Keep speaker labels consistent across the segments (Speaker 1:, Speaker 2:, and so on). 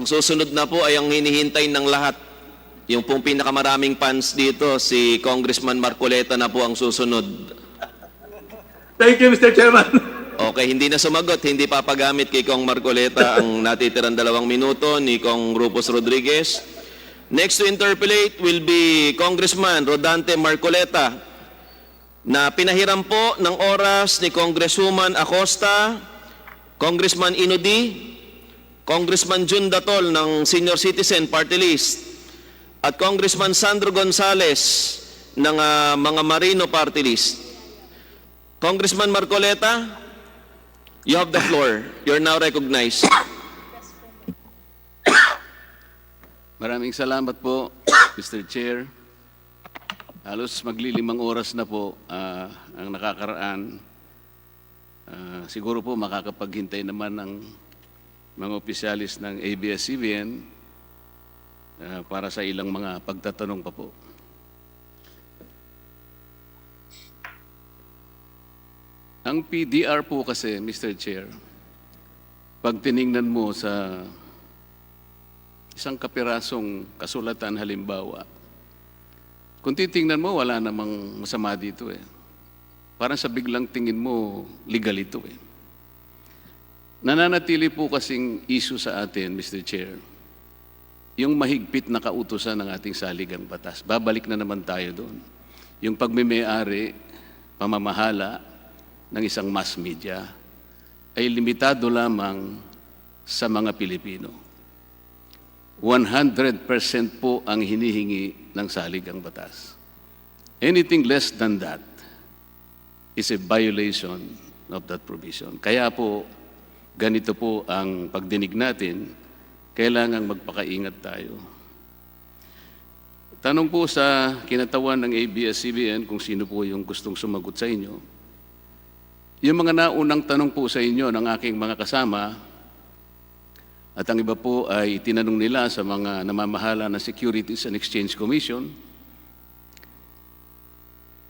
Speaker 1: Ang susunod na po ay ang hinihintay ng lahat. Yung pong pinakamaraming fans dito, si Congressman Marcoleta na po ang susunod.
Speaker 2: Thank you, Mr. Chairman.
Speaker 1: Okay, hindi na sumagot, hindi papagamit kay Kong Marcoleta ang natitirang 2 minuto ni Kong Rufus Rodriguez. Next to interpolate will be Congressman Rodante Marcoleta na pinahiram po ng oras ni Congresswoman Acosta, Congressman Inudi, Congressman Jun Datol ng Senior Citizen Party List at Congressman Sandro Gonzales ng mga Marino Party List. Congressman Marcoleta, you have the floor. You're now recognized.
Speaker 3: Maraming salamat po, Mr. Chair. Halos maglilimang oras na po ang nakakaraan. Siguro po makakapaghintay naman ng mga opisyalis ng ABSCBN para sa ilang mga pagtatanong pa po. Ang PDR po kasi, Mr. Chair, pag tiningnan mo sa isang kapirasong kasulatan halimbawa, kung titingnan mo, wala namang masama dito eh. Parang sa biglang tingin mo, legal ito eh. Nananatili po kasing issue sa atin, Mr. Chair, yung mahigpit na kautusan ng ating saligang batas. Babalik na naman tayo doon. Yung pagmimay-ari, pamamahala ng isang mass media ay limitado lamang sa mga Pilipino. 100% po ang hinihingi ng saligang batas. Anything less than that is a violation of that provision. Kaya po, ganito po ang pagdinig natin, kailangang magpakaingat tayo. Tanong po sa kinatawan ng ABS-CBN kung sino po yung gustong sumagot sa inyo. Yung mga naunang tanong po sa inyo ng aking mga kasama, at ang iba po ay tinanong nila sa mga namamahala ng Securities and Exchange Commission,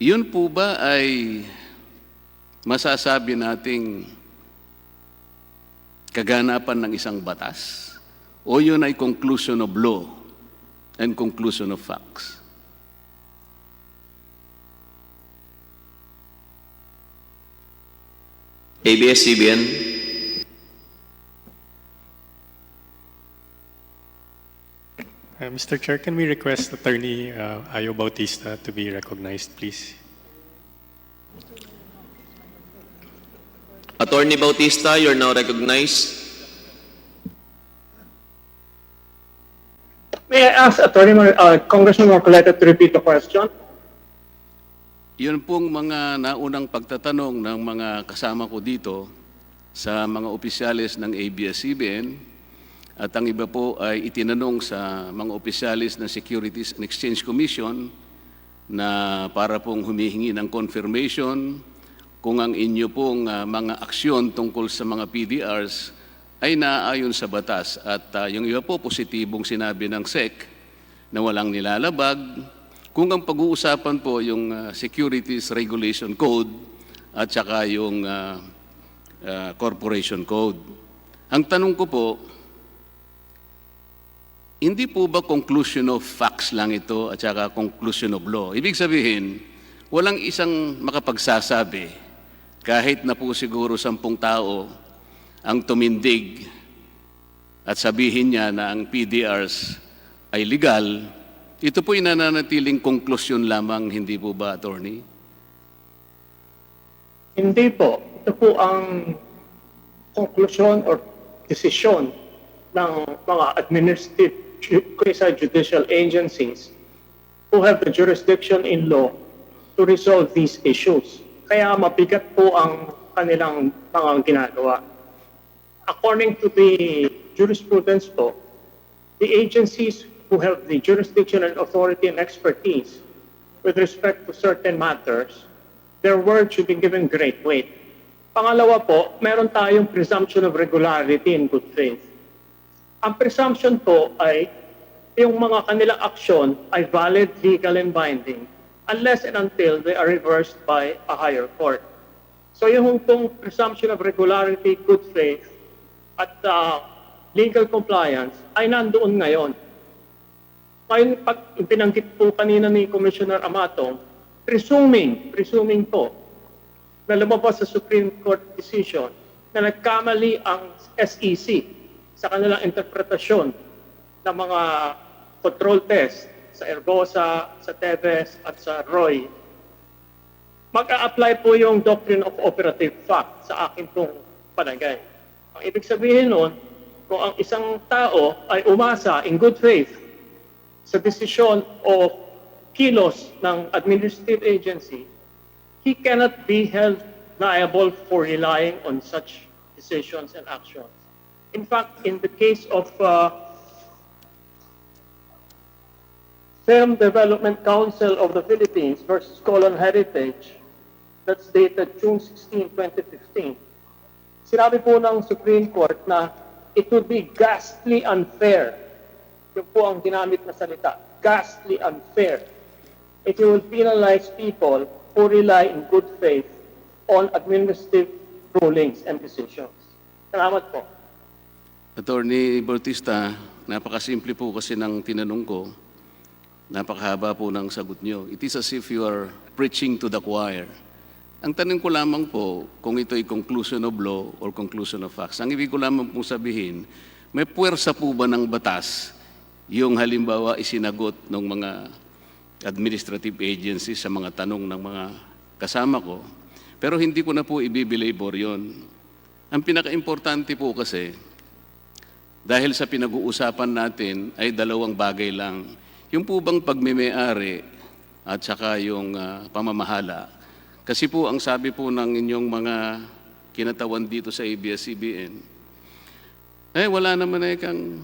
Speaker 3: yun po ba ay masasabi nating kaganapan ng isang batas? O yun ay conclusion of law and conclusion of facts?
Speaker 1: ABS-CBN.
Speaker 4: Mr. Chair, can we request Attorney Ayo Bautista to be recognized, please?
Speaker 1: Attorney Bautista, you're now recognized.
Speaker 5: May I ask Congressman Marcoleta to repeat the question?
Speaker 3: Yun pong mga naunang pagtatanong ng mga kasama ko dito sa mga opisyalis ng ABS-CBN at ang iba po ay itinanong sa mga opisyalis ng Securities and Exchange Commission na para pong humihingi ng confirmation kung ang inyo pong mga aksyon tungkol sa mga PDRs ay naaayon sa batas. At yung iba po positibong sinabi ng SEC na walang nilalabag. Kung ang pag-uusapan po yung Securities Regulation Code at saka yung Corporation Code. Ang tanong ko po, hindi po ba conclusion of facts lang ito at saka conclusion of law? Ibig sabihin, walang isang makapagsasabi, kahit na po siguro 10 tao ang tumindig at sabihin niya na ang PDRs ay legal, ito po ay nananatiling konklusyon lamang, hindi po ba, Attorney?
Speaker 5: Hindi po. Ito po ang conclusion or desisyon ng mga administrative quasi-judicial agencies who have the jurisdiction in law to resolve these issues. Kaya mabigat po ang kanilang mga ginagawa. According to the jurisprudence po, the agencies who have the jurisdiction and authority and expertise with respect to certain matters, their word should be given great weight. Pangalawa po, meron tayong presumption of regularity and good faith. Ang presumption po ay yung mga kanilang aksyon ay valid, legal, and binding unless and until they are reversed by a higher court. So yung pong presumption of regularity, good faith, at legal compliance ay nandoon ngayon. Ngayon, pag pinanggit po kanina ni Commissioner Amato, presuming po na lumabas sa Supreme Court decision na nagkamali ang SEC sa kanilang interpretasyon ng mga control test sa Ergosa, sa Tevez at sa Roy, mag-a-apply po yung doctrine of operative fact sa akin pong palagay. Ang ibig sabihin nun, kung ang isang tao ay umasa in good faith sa desisyon o kilos ng administrative agency, he cannot be held liable for relying on such decisions and actions. In fact, in the case of Film Development Council of the Philippines versus Colon Heritage, that's dated June 16, 2015, sinabi po ng Supreme Court na it would be ghastly unfair. Yun po ang ginamit na salita, ghastly unfair, if you will penalize people who rely in good faith on administrative rulings and decisions. Salamat po.
Speaker 3: Attorney Bautista, napakasimple po kasi ng tinanong ko. Napakahaba po ng sagot nyo. It is as if you are preaching to the choir. Ang tanong ko lamang po kung ito ay conclusion of law or conclusion of facts. Ang ibig ko lamang pong sabihin, may puwersa po ba ng batas yung halimbawa isinagot ng mga administrative agencies sa mga tanong ng mga kasama ko, pero hindi ko na po ibibilabor yon. Ang pinaka-importante po kasi, dahil sa pinag-uusapan natin ay dalawang bagay lang. Yung po bang pagmimay-ari at saka yung pamamahala. Kasi po ang sabi po ng inyong mga kinatawan dito sa ABS-CBN, wala naman kang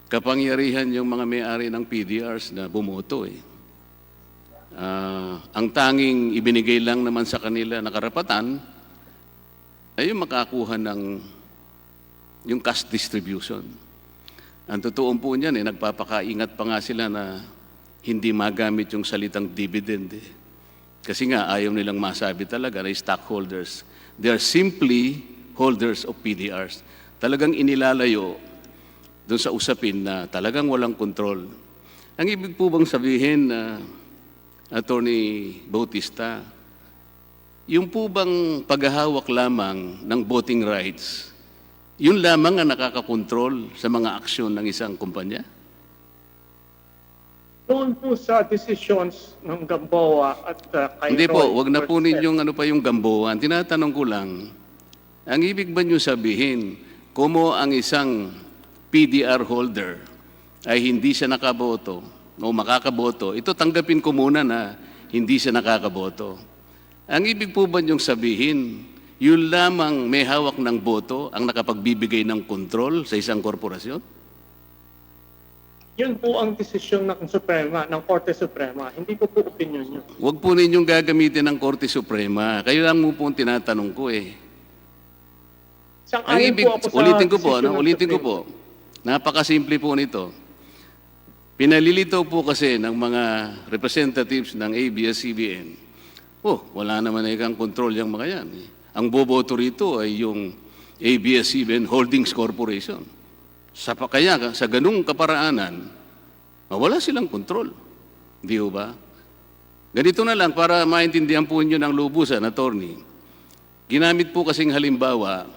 Speaker 3: kapangyarihan yung mga may-ari ng PDRs na bumoto Ang tanging ibinigay lang naman sa kanila na karapatan ay yung makakuha ng yung cash distribution. Ang totoo po niyan, nagpapakaingat pa nga sila na hindi magamit yung salitang dividend. Kasi nga, ayaw nilang masabi talaga na stockholders. They are simply holders of PDRs. Talagang inilalayo doon sa usapin na talagang walang control. Ang ibig po bang sabihin, Attorney Bautista, yung po bang paghahawak lamang ng voting rights, yun lamang ang nakakakontrol sa mga aksyon ng isang kumpanya?
Speaker 5: Doon po sa decisions ng Gamboa at kay
Speaker 3: Hindi po,
Speaker 5: Roy
Speaker 3: wag na po
Speaker 5: versus
Speaker 3: ninyong ano pa yung gamboan. Tinatanong ko lang, ang ibig ba nyo sabihin, kumo ang isang PDR holder ay hindi siya nakaboto o makakaboto, ito tanggapin ko muna na hindi siya nakakaboto. Ang ibig po ba niyong sabihin, yun lamang may hawak ng boto ang nakapagbibigay ng kontrol sa isang korporasyon?
Speaker 5: Yun po ang desisyon ng Suprema, ng Korte Suprema. Hindi ko po opinion yun.
Speaker 3: Huwag po ninyong gagamitin ng Korte Suprema. Kayo lang mo po ang tinatanong ko Ang ibig, ulitin ko po, napakasimple po nito. Pinalilitaw po kasi ng mga representatives ng ABS-CBN, wala naman kang control yung mga yan. Ang boboto rito ay yung ABS-CBN Holdings Corporation. Kaya sa ganung kaparaanan, wala silang kontrol. Di ba? Ganito na lang para maintindihan po niyo ng lubusan, attorney. Ginamit po kasing halimbawa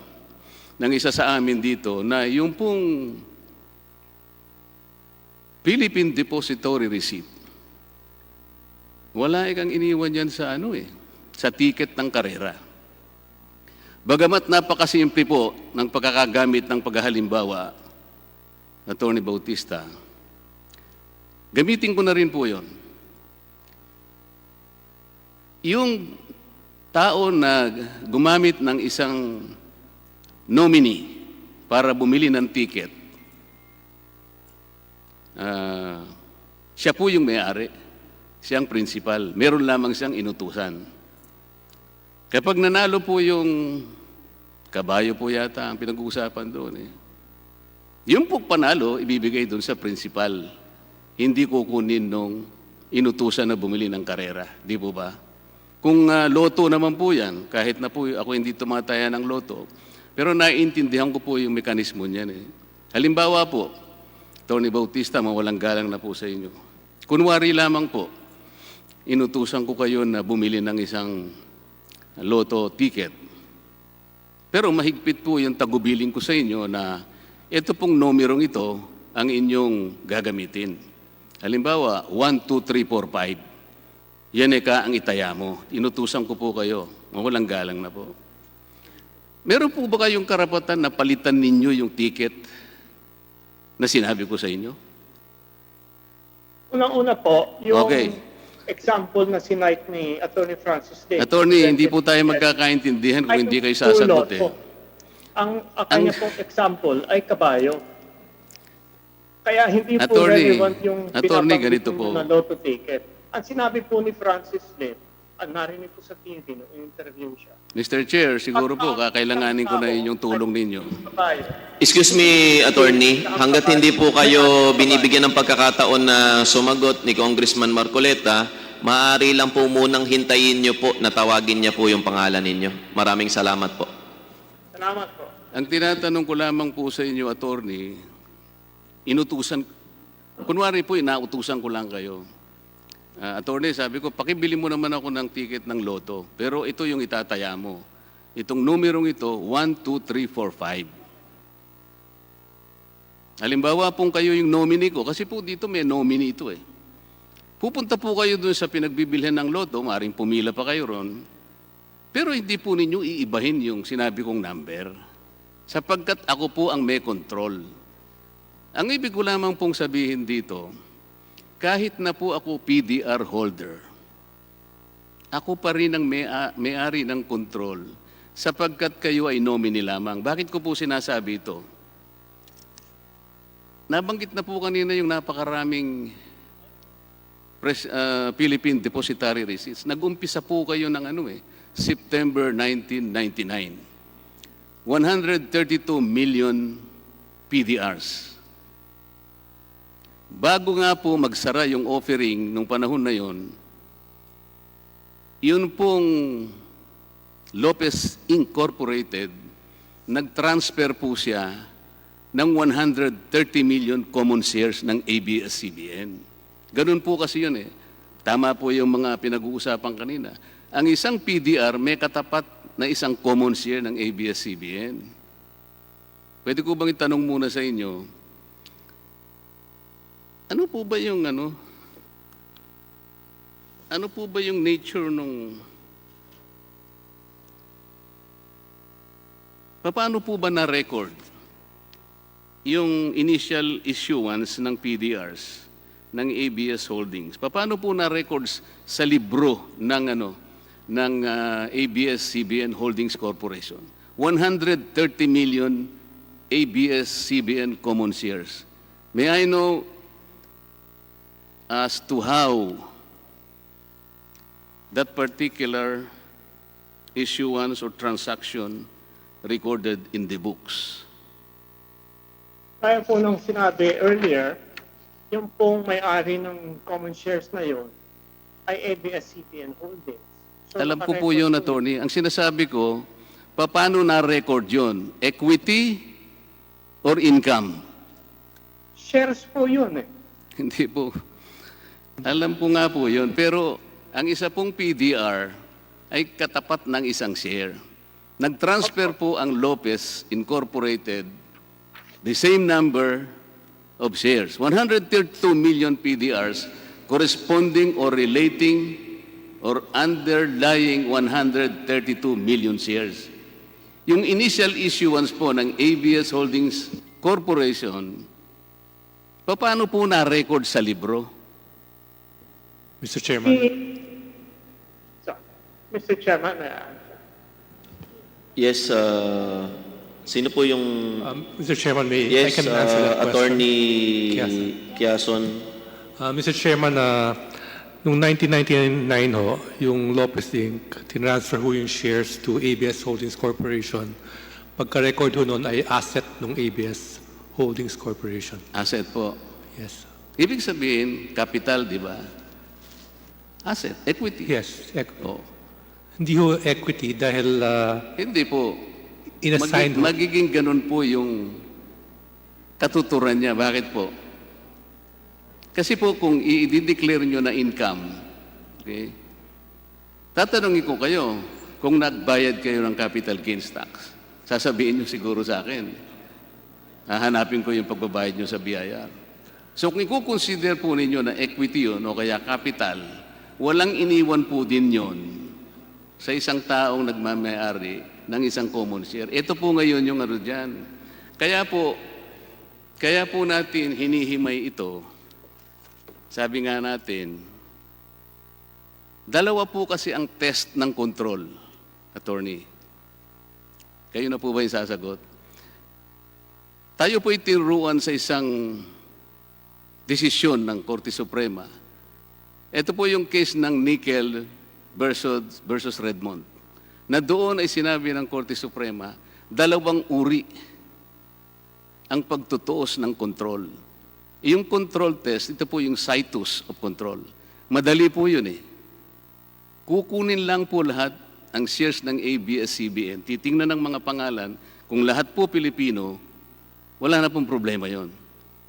Speaker 3: ng isa sa amin dito na yung pong Philippine Depository Receipt. Wala kang iniwan yan sa sa ticket ng karera. Bagamat napakasimple po ng pagkakagamit ng paghahalimbawa, Attorney Bautista, gamitin ko na rin po yon. Yung tao na gumamit ng isang nominee para bumili ng ticket, siya po yung may-ari, siyang principal, meron lamang siyang inutusan. Kapag nanalo po yung kabayo po yata ang pinag-uusapan doon yung po panalo, ibibigay doon sa principal. Hindi kukunin nung inutusan na bumili ng karera. Di po ba? Kung loto naman po yan, kahit na po ako hindi tumataya ng loto, Pero naiintindihan ko po yung mekanismo niyan eh. Halimbawa po, Tony Bautista, mawalang galang na po sa inyo. Kunwari lamang po, inutusan ko kayo na bumili ng isang loto ticket. Pero mahigpit po yung tagubilin ko sa inyo na ito pong numerong ito ang inyong gagamitin. Halimbawa, 1, 2, 3, 4, 5. Yan ang itaya mo. Inutusan ko po kayo. Mawalang galang na po. Meron po ba kayong karapatan na palitan ninyo yung ticket na sinabi ko sa inyo?
Speaker 5: Unang-una po, yung
Speaker 3: Okay.
Speaker 5: example na sinite ni Attorney Francis Day.
Speaker 3: Attorney, hindi po tayo magkakaintindihan kung hindi kayo sasagot eh.
Speaker 5: Ang kanya pong example ay kabayo. Kaya hindi po
Speaker 3: Attorney,
Speaker 5: relevant yung
Speaker 3: Attorney,
Speaker 5: binabanggit
Speaker 3: ganito
Speaker 5: niyo
Speaker 3: po.
Speaker 5: na lotto ticket. Ang sinabi po ni Francis Day, narinig ko sa TV nung interview siya.
Speaker 3: Mr. Chair, siguro po kakailanganin ko na inyong tulong ninyo.
Speaker 5: Kabayo.
Speaker 1: Excuse me, attorney, hanggat hindi po kayo binibigyan ng pagkakataon na sumagot ni Congressman Marcoleta, maaari lang po munang hintayin niyo po na tawagin niya po yung pangalan ninyo. Maraming salamat po.
Speaker 5: Salamat po.
Speaker 3: Ang tinatanong ko lamang po sa inyo, attorney, inutusan, kunwari po, inautusan ko lang kayo. Attorney, sabi ko, pakibili mo naman ako ng ticket ng loto. Pero ito yung itataya mo. Itong numerong ito, 1, 2, 3, 4, 5. Halimbawa pong kayo yung nominee ko, kasi po dito may nominee ito eh. Pupunta po kayo dun sa pinagbibilhan ng loto, maaaring pumila pa kayo ron. Pero hindi po ninyo iibahin yung sinabi kong number. Sapagkat ako po ang may control. Ang ibig ko lamang pong sabihin dito, kahit na po ako PDR holder, ako pa rin ang may-ari ng control sapagkat kayo ay nominee lamang. Bakit ko po sinasabi ito? Nabanggit na po kanina yung napakaraming Philippine Depositary Receipts. Nag-umpisa po kayo ng September 1999. 132 million PDRs. Bago nga po magsara yung offering nung panahon na yon, yun pong Lopez Incorporated, nag-transfer po siya ng 130 million common shares ng ABSCBN. Ganun po kasi yun eh. Tama po yung mga pinag-uusapan kanina. Ang isang PDR may katapat na isang common share ng ABS-CBN. Pwede ko bang itanong muna sa inyo, ano po ba yung nature nung, paano po ba na-record yung initial issuance ng PDRs ng ABS Holdings? Paano po na-records sa libro ng ABS-CBN Holdings Corporation? 130 million ABS-CBN common shares. May I know as to how that particular issuance or transaction recorded in the books?
Speaker 5: Kaya po nung sinabi earlier, yung pong may-ari ng common shares na yun ay ABS-CBN Holdings. So,
Speaker 3: Alam ko po yun, attorney. Ang sinasabi ko, paano na-record yun? Equity or income?
Speaker 5: shares po yun eh.
Speaker 3: Hindi po. Alam ko nga po yun. Pero ang isa pong PDR ay katapat ng isang share. Nag-transfer po ang Lopez Incorporated the same number of shares. 132 million PDRs corresponding or relating or underlying 132 million shares. Yung initial issuance po ng ABS Holdings Corporation, paano po na-record sa libro?
Speaker 4: Mr. Chairman.
Speaker 5: So, Mr. Chairman,
Speaker 1: Yes, sino po yung...
Speaker 4: Mr. Chairman, I
Speaker 1: Yes,
Speaker 4: can answer that
Speaker 1: Attorney
Speaker 4: question.
Speaker 1: Kiason.
Speaker 4: Mr. Chairman, noong 1999 ho, yung Lopez Inc., tinransfer ho yung shares to ABS Holdings Corporation. Pagka-record ho noon ay asset ng ABS Holdings Corporation.
Speaker 3: Asset po.
Speaker 4: Yes.
Speaker 3: Ibig sabihin, capital, di ba? Asset, equity.
Speaker 4: Yes.
Speaker 3: Oh.
Speaker 4: Hindi ho equity dahil
Speaker 3: Hindi po.
Speaker 4: inassign ho.
Speaker 3: magiging ganun po yung katuturan niya. Bakit po? Kasi po kung i-declare nyo na income, okay, tatanungin ko kayo, kung nagbayad kayo ng capital gains tax, sasabihin nyo siguro sa akin, hahanapin ko yung pagbabayad nyo sa BIR. So kung i-consider po ninyo na equity yun o kaya capital, walang iniwan po din yun sa isang taong nagmamayari ng isang common share. Ito po ngayon yung ano dyan. Kaya po natin hinihimay ito. Sabi nga natin, dalawa po kasi ang test ng control, attorney. Kayo na po ba yung sasagot? Tayo po itinuruan sa isang desisyon ng Korte Suprema. Ito po yung case ng Nickel versus Redmond. Na doon ay sinabi ng Korte Suprema, dalawang uri ang pagtutuos ng control. Yung control test, ito po yung situs of control. Madali po yun eh. Kukunin lang po lahat ang shares ng ABS-CBN. Titingnan ng mga pangalan, kung lahat po Pilipino, wala na pong problema yon.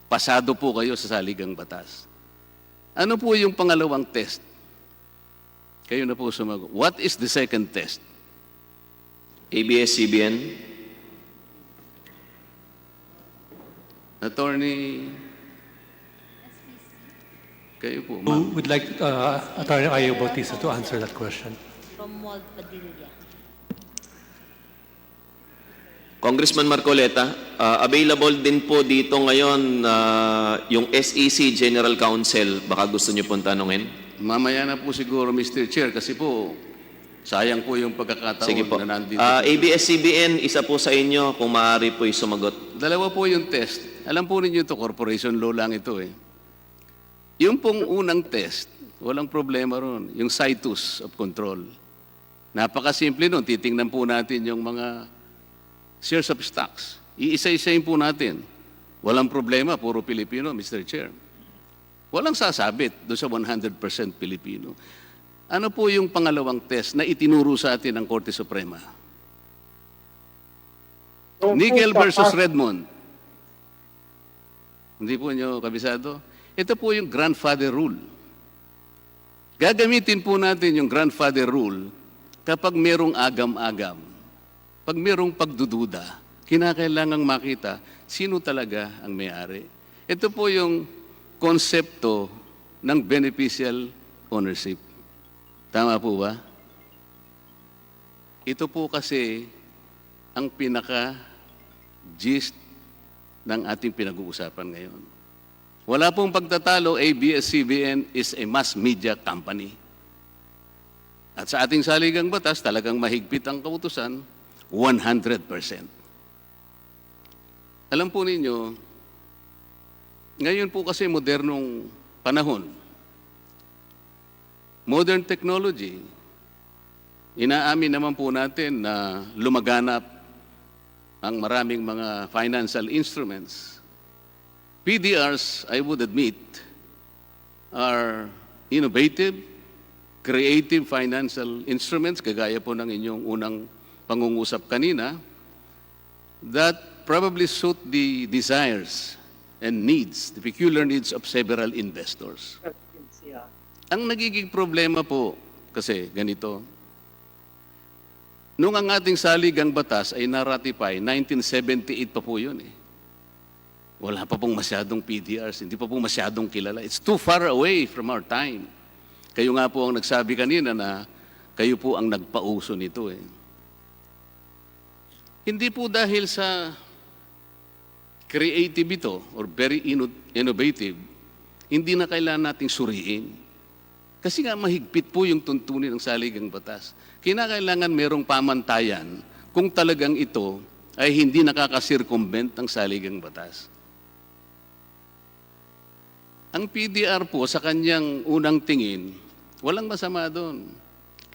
Speaker 3: Pasado po kayo sa saligang batas. Ano po yung pangalawang test? Kayo na po sumagot. What is the second test?
Speaker 1: ABS-CBN.
Speaker 3: Attorney, kayo po, ma'am.
Speaker 4: Would like Attorney Ayo Bautista to answer that question.
Speaker 6: Romuald Padilla.
Speaker 1: Congressman Marcoleta, available din po dito ngayon yung SEC General Counsel. Baka gusto niyo pong tanungin.
Speaker 3: Mamaya na po siguro, Mr. Chair, kasi po, sayang po yung pagkakataon
Speaker 1: Sige po.
Speaker 3: na nandito.
Speaker 1: ABS-CBN, isa po sa inyo, kung maaari po sumagot.
Speaker 3: Dalawa po yung test. Alam po ninyo ito, corporation law lang ito eh. Yung pong unang test, walang problema ron. Yung situs of control. Napakasimple nun. Titingnan po natin yung mga shares of stocks. Iisa-isayin po natin. Walang problema, puro Pilipino, Mr. Chair. Walang sasabit doon sa 100% Pilipino. Ano po yung pangalawang test na itinuro sa atin ng Korte Suprema? Nickel versus Redmond. Hindi po nyo kabisado? Ito po yung grandfather rule. Gagamitin po natin yung grandfather rule kapag merong agam-agam. Pag merong pagdududa, kinakailangang makita sino talaga ang may-ari. Ito po yung konsepto ng beneficial ownership. Tama po ba? Ito po kasi ang pinaka-gist ng ating pinag-uusapan ngayon. Wala pong pagtatalo, ABS-CBN is a mass media company. At sa ating saligang batas, talagang mahigpit ang kautusan, 100%. Alam po ninyo, ngayon po kasi modernong panahon, modern technology, inaamin naman po natin na lumaganap ang maraming mga financial instruments. PDRs, I would admit, are innovative, creative financial instruments, kagaya po ng inyong unang pangungusap kanina, that probably suit the desires and needs, the peculiar needs of several investors. Ang nagiging problema po, kasi ganito, nung ang ating saligang batas ay na-ratify, 1978 pa po yun eh. Wala pa pong masyadong PDRs, hindi pa pong masyadong kilala. It's too far away from our time. Kayo nga po ang nagsabi kanina na kayo po ang nagpauso nito eh. Hindi po dahil sa creative ito or very innovative, hindi na kailangan nating suriin. Kasi nga mahigpit po yung tuntunin ng saligang batas. Kinakailangan merong pamantayan kung talagang ito ay hindi nakaka-circumvent ang saligang batas. Ang PDR po sa kanyang unang tingin, walang masama doon.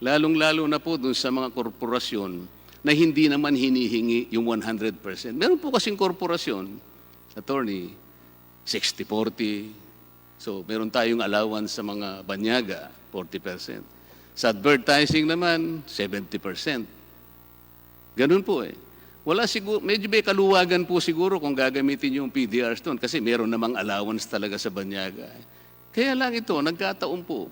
Speaker 3: Lalong-lalo na po doon sa mga korporasyon na hindi naman hinihingi yung 100%. Meron po kasing korporasyon, attorney, 60-40. So, meron tayong allowance sa mga banyaga, 40%. Sa advertising naman, 70%. Ganun po eh. Wala siguro, medyo may kaluwagan po siguro kung gagamitin yung PDRs doon kasi meron namang allowance talaga sa banyaga. Kaya lang ito, nagkataon po.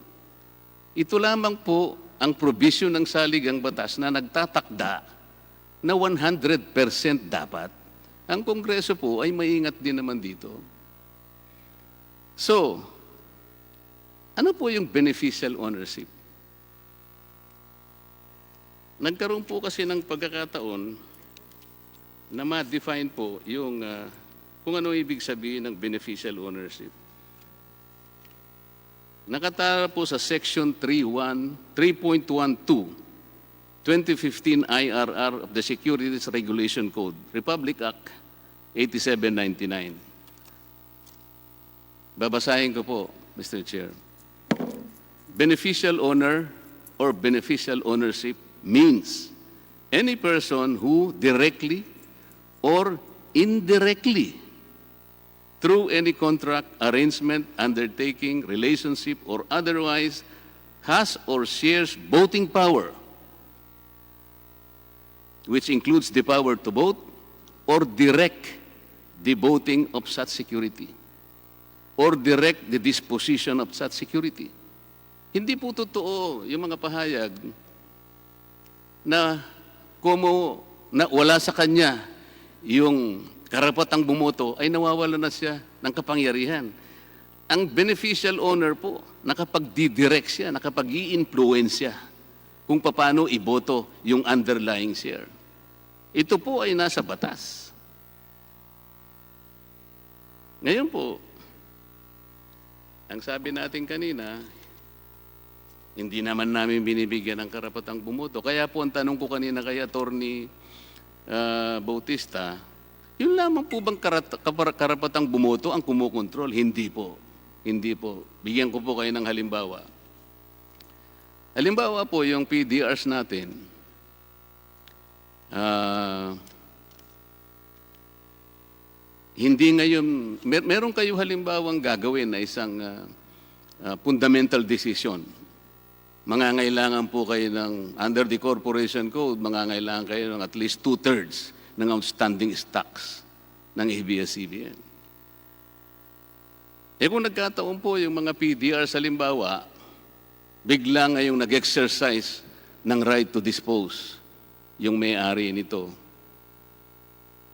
Speaker 3: Ito lamang po ang provision ng saligang batas na nagtatakda na 100% dapat. Ang Kongreso po ay maingat din naman dito. So, ano po yung beneficial ownership? Nagkaroon po kasi ng pagkakataon na ma-define po yung kung ano ibig sabihin ng beneficial ownership. Nakatara po sa Section 3.12, 2015 IRR of the Securities Regulation Code, Republic Act 8799. Babasahin ko po, Mr. Chair. Beneficial owner or beneficial ownership means any person who directly or indirectly through any contract, arrangement, undertaking, relationship, or otherwise has or shares voting power, which includes the power to vote or direct the voting of such security or direct the disposition of such security. Hindi po totoo yung mga pahayag na na wala sa kanya yung karapatang bumoto ay nawawala na siya ng kapangyarihan. Ang beneficial owner po, nakapag-didirect siya, nakapag-i-influence siya kung paano iboto yung underlying share. Ito po ay nasa batas. Ngayon po, ang sabi natin kanina, hindi naman namin binibigyan ng karapatang bumoto. Kaya po ang tanong ko kanina kay Attorney Bautista, yun lamang po bang karapatang bumoto ang kumukontrol? Hindi po. Hindi po. Bigyan ko po kayo ng halimbawa. Halimbawa po yung PDRs natin. Hindi ngayon, meron kayo halimbawang gagawin na isang fundamental decision. Mangangailangan po kayo ng, under the Corporation Code, mangangailangan kayo ng at least 2/3 ng outstanding stocks ng ABS-CBN. Kung nagkataon po yung mga PDR sa halimbawa, bigla ngayong nag-exercise ng right to dispose yung may-ari nito.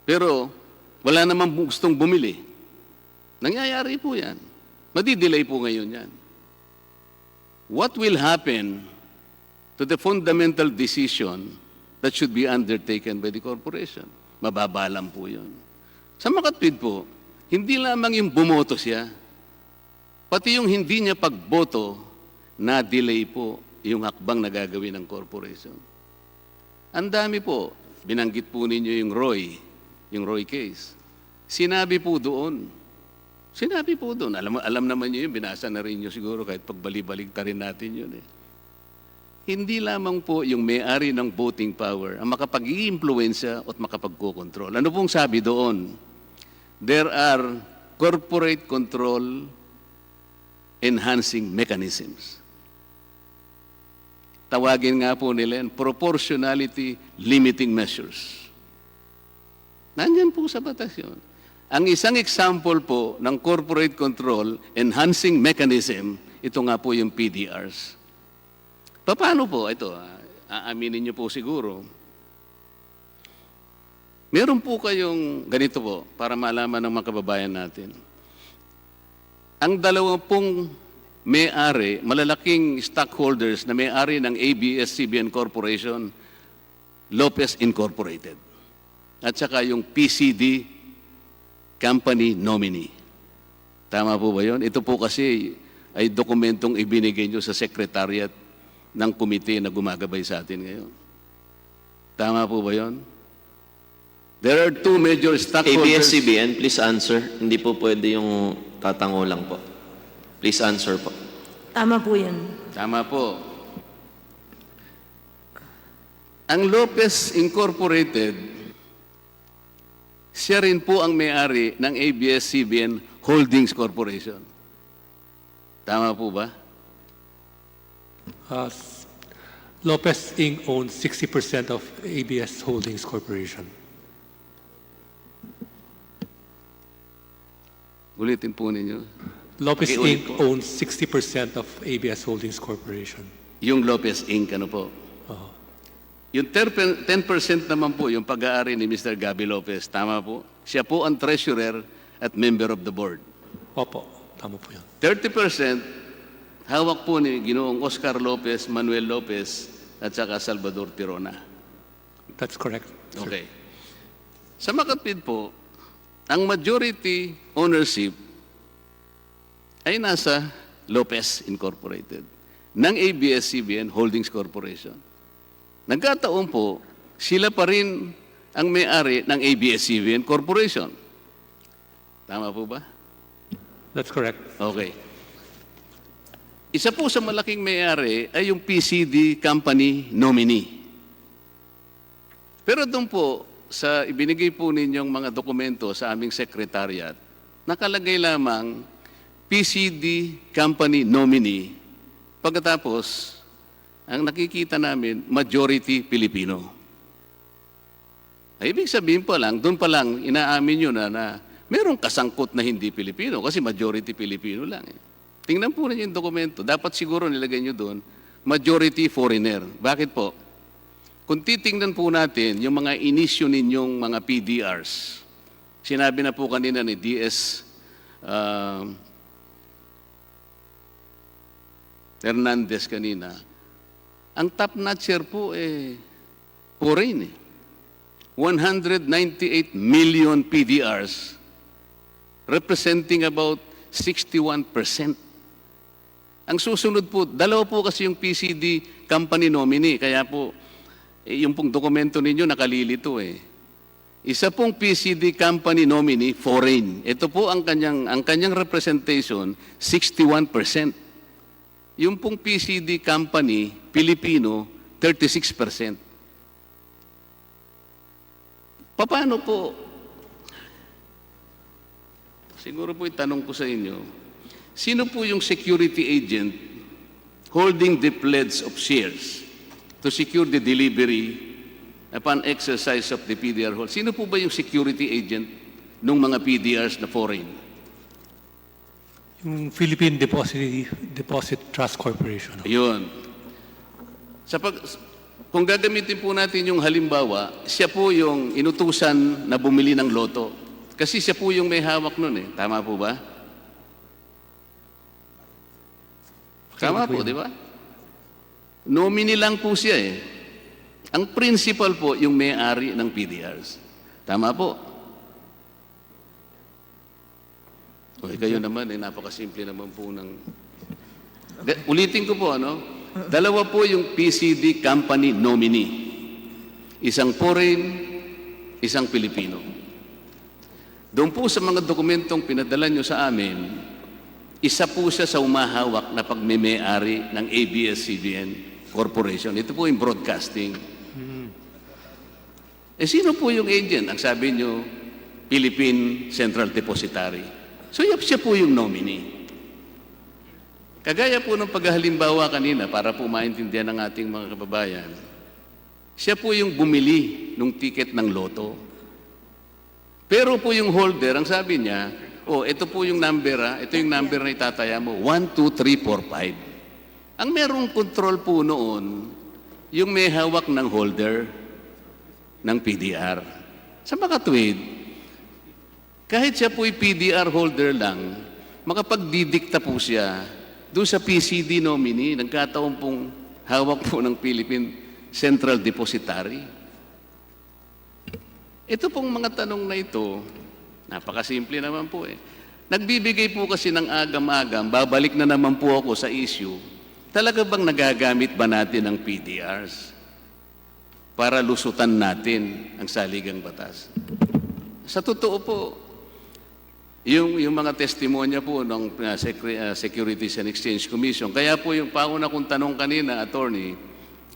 Speaker 3: Pero wala namang gustong bumili. Nangyayari po yan. Madidelay po ngayon yan. What will happen to the fundamental decision that should be undertaken by the corporation? Mababalam po yun. Sa makatwid po, hindi lamang yung bumoto siya, pati yung hindi niya pagboto, na-delay po yung hakbang na gagawin ng corporation. Ang dami po, binanggit po ninyo yung Roy case. Sinabi po doon, alam naman nyo yun, binasa na rin nyo siguro kahit pagbalik-balik ta rin natin yun eh. Hindi lamang po yung may-ari ng voting power ang makapag-i-impluensya at makapag-control. Ano pong sabi doon? There are corporate control enhancing mechanisms. Tawagin nga po nila yan, proportionality limiting measures. Nandyan po sa batas yun. Ang isang example po ng corporate control enhancing mechanism, ito nga po yung PDRs. Paano po? Ito, aaminin niyo po siguro. Meron po kayong ganito po, para malaman ng mga kababayan natin. Ang 20 may-ari, malalaking stockholders na may-ari ng ABS-CBN Corporation, Lopez Incorporated. At saka yung PCD company nominee. Tama po ba yun? Ito po kasi ay dokumentong ibinigay nyo sa secretariat ng komite na gumagabay sa atin ngayon. Tama po ba yun? There are two major stockholders.
Speaker 1: ABS-CBN, please answer. Hindi po pwede yung tatango lang po. Please answer po.
Speaker 7: Tama po yun.
Speaker 3: Tama po. Ang Lopez Incorporated, siya rin po ang may-ari ng ABS-CBN Holdings Corporation. Tama po ba?
Speaker 4: Lopez Inc. owns 60% of ABS Holdings Corporation.
Speaker 3: Ulitin po ninyo.
Speaker 4: Lopez
Speaker 3: Pakiulit
Speaker 4: Inc.
Speaker 3: po.
Speaker 4: owns 60% of ABS Holdings Corporation.
Speaker 3: Yung Lopez Inc. ano po?
Speaker 4: Oo.
Speaker 3: Yung 10% naman po, yung pag-aari ni Mr. Gabby Lopez, tama po? Siya po ang treasurer at member of the board.
Speaker 4: Opo, tama po yan.
Speaker 3: 30%, hawak po ni Ginoong Oscar Lopez, Manuel Lopez, at saka Salvador Tirona.
Speaker 4: That's correct, sir.
Speaker 3: Okay. Sa Makatwid po, ang majority ownership ay nasa Lopez Incorporated ng ABS-CBN Holdings Corporation. Nagkataon po, sila pa rin ang may-ari ng ABS-CBN Corporation. Tama po ba?
Speaker 4: That's correct.
Speaker 3: Okay. Isa po sa malaking may-ari ay yung PCD company nominee. Pero doon po, sa ibinigay po ninyong mga dokumento sa aming secretariat, nakalagay lamang PCD company nominee. Pagkatapos, ang nakikita namin, majority Pilipino. Ay, ibig sabihin pa lang, doon pa lang, inaamin nyo na merong kasangkot na hindi Pilipino kasi majority Pilipino lang. Tingnan po ninyo yung dokumento. Dapat siguro nilagay nyo doon, majority foreigner. Bakit po? Kung titingnan po natin yung mga inisyo ninyong mga PDRs, sinabi na po kanina ni DS Hernandez kanina, ang top notcher po foreign 198 million PDRs representing about 61%. Ang susunod po, dalawa po kasi yung PCD company nominee, kaya po yung pong dokumento ninyo nakalilito Isa pong PCD company nominee foreign. Ito po ang kanyang representation 61%. Yung pong PCD company, Pilipino, 36%. Paano po? Siguro po itanong ko sa inyo, sino po yung security agent holding the pledge of shares to secure the delivery upon exercise of the PDR hold? Sino po ba yung security agent ng mga PDRs na foreign?
Speaker 4: Yung Philippine Deposit Trust Corporation.
Speaker 3: Ayun. Kung gagamitin po natin yung halimbawa, siya po yung inutusan na bumili ng loto. Kasi siya po yung may hawak nun Tama po ba? Tama po, di ba? Nominee lang po siya Ang principal po yung may-ari ng PDRs. Tama po. Okay, kayo naman, napakasimple naman po ng... Ulitin ko po, dalawa po yung PCD company nominee. Isang foreign, isang Pilipino. Doon po sa mga dokumentong pinadala nyo sa amin, isa po siya sa umahawak na pagmimay-ari ng ABS-CBN Corporation. Ito po yung broadcasting. Sino po yung agent? Ang sabi nyo, Philippine Central Depository. So, siya po yung nominee. Kagaya po ng paghalimbawa kanina, para po maintindihan ng ating mga kababayan, siya po yung bumili ng ticket ng loto. Pero po yung holder, ang sabi niya, ito po yung number, ito yung number na itataya mo, 1, 2, 3, 4, 5. Ang merong control po noon, yung may hawak ng holder ng PDR. Sa Makatwid, kahit siya po'y PDR holder lang, makapagdidikta po siya doon sa PCD nominee, nagkataon pong hawak po ng Philippine Central Depository. Ito pong mga tanong na ito, napakasimple naman po Nagbibigay po kasi ng agam-agam, babalik na naman po ako sa issue, talaga bang nagagamit ba natin ang PDRs para lusutan natin ang saligang batas? Sa totoo po, yung mga testimonya po ng Securities and Exchange Commission, kaya po yung pauna kong tanong kanina, attorney,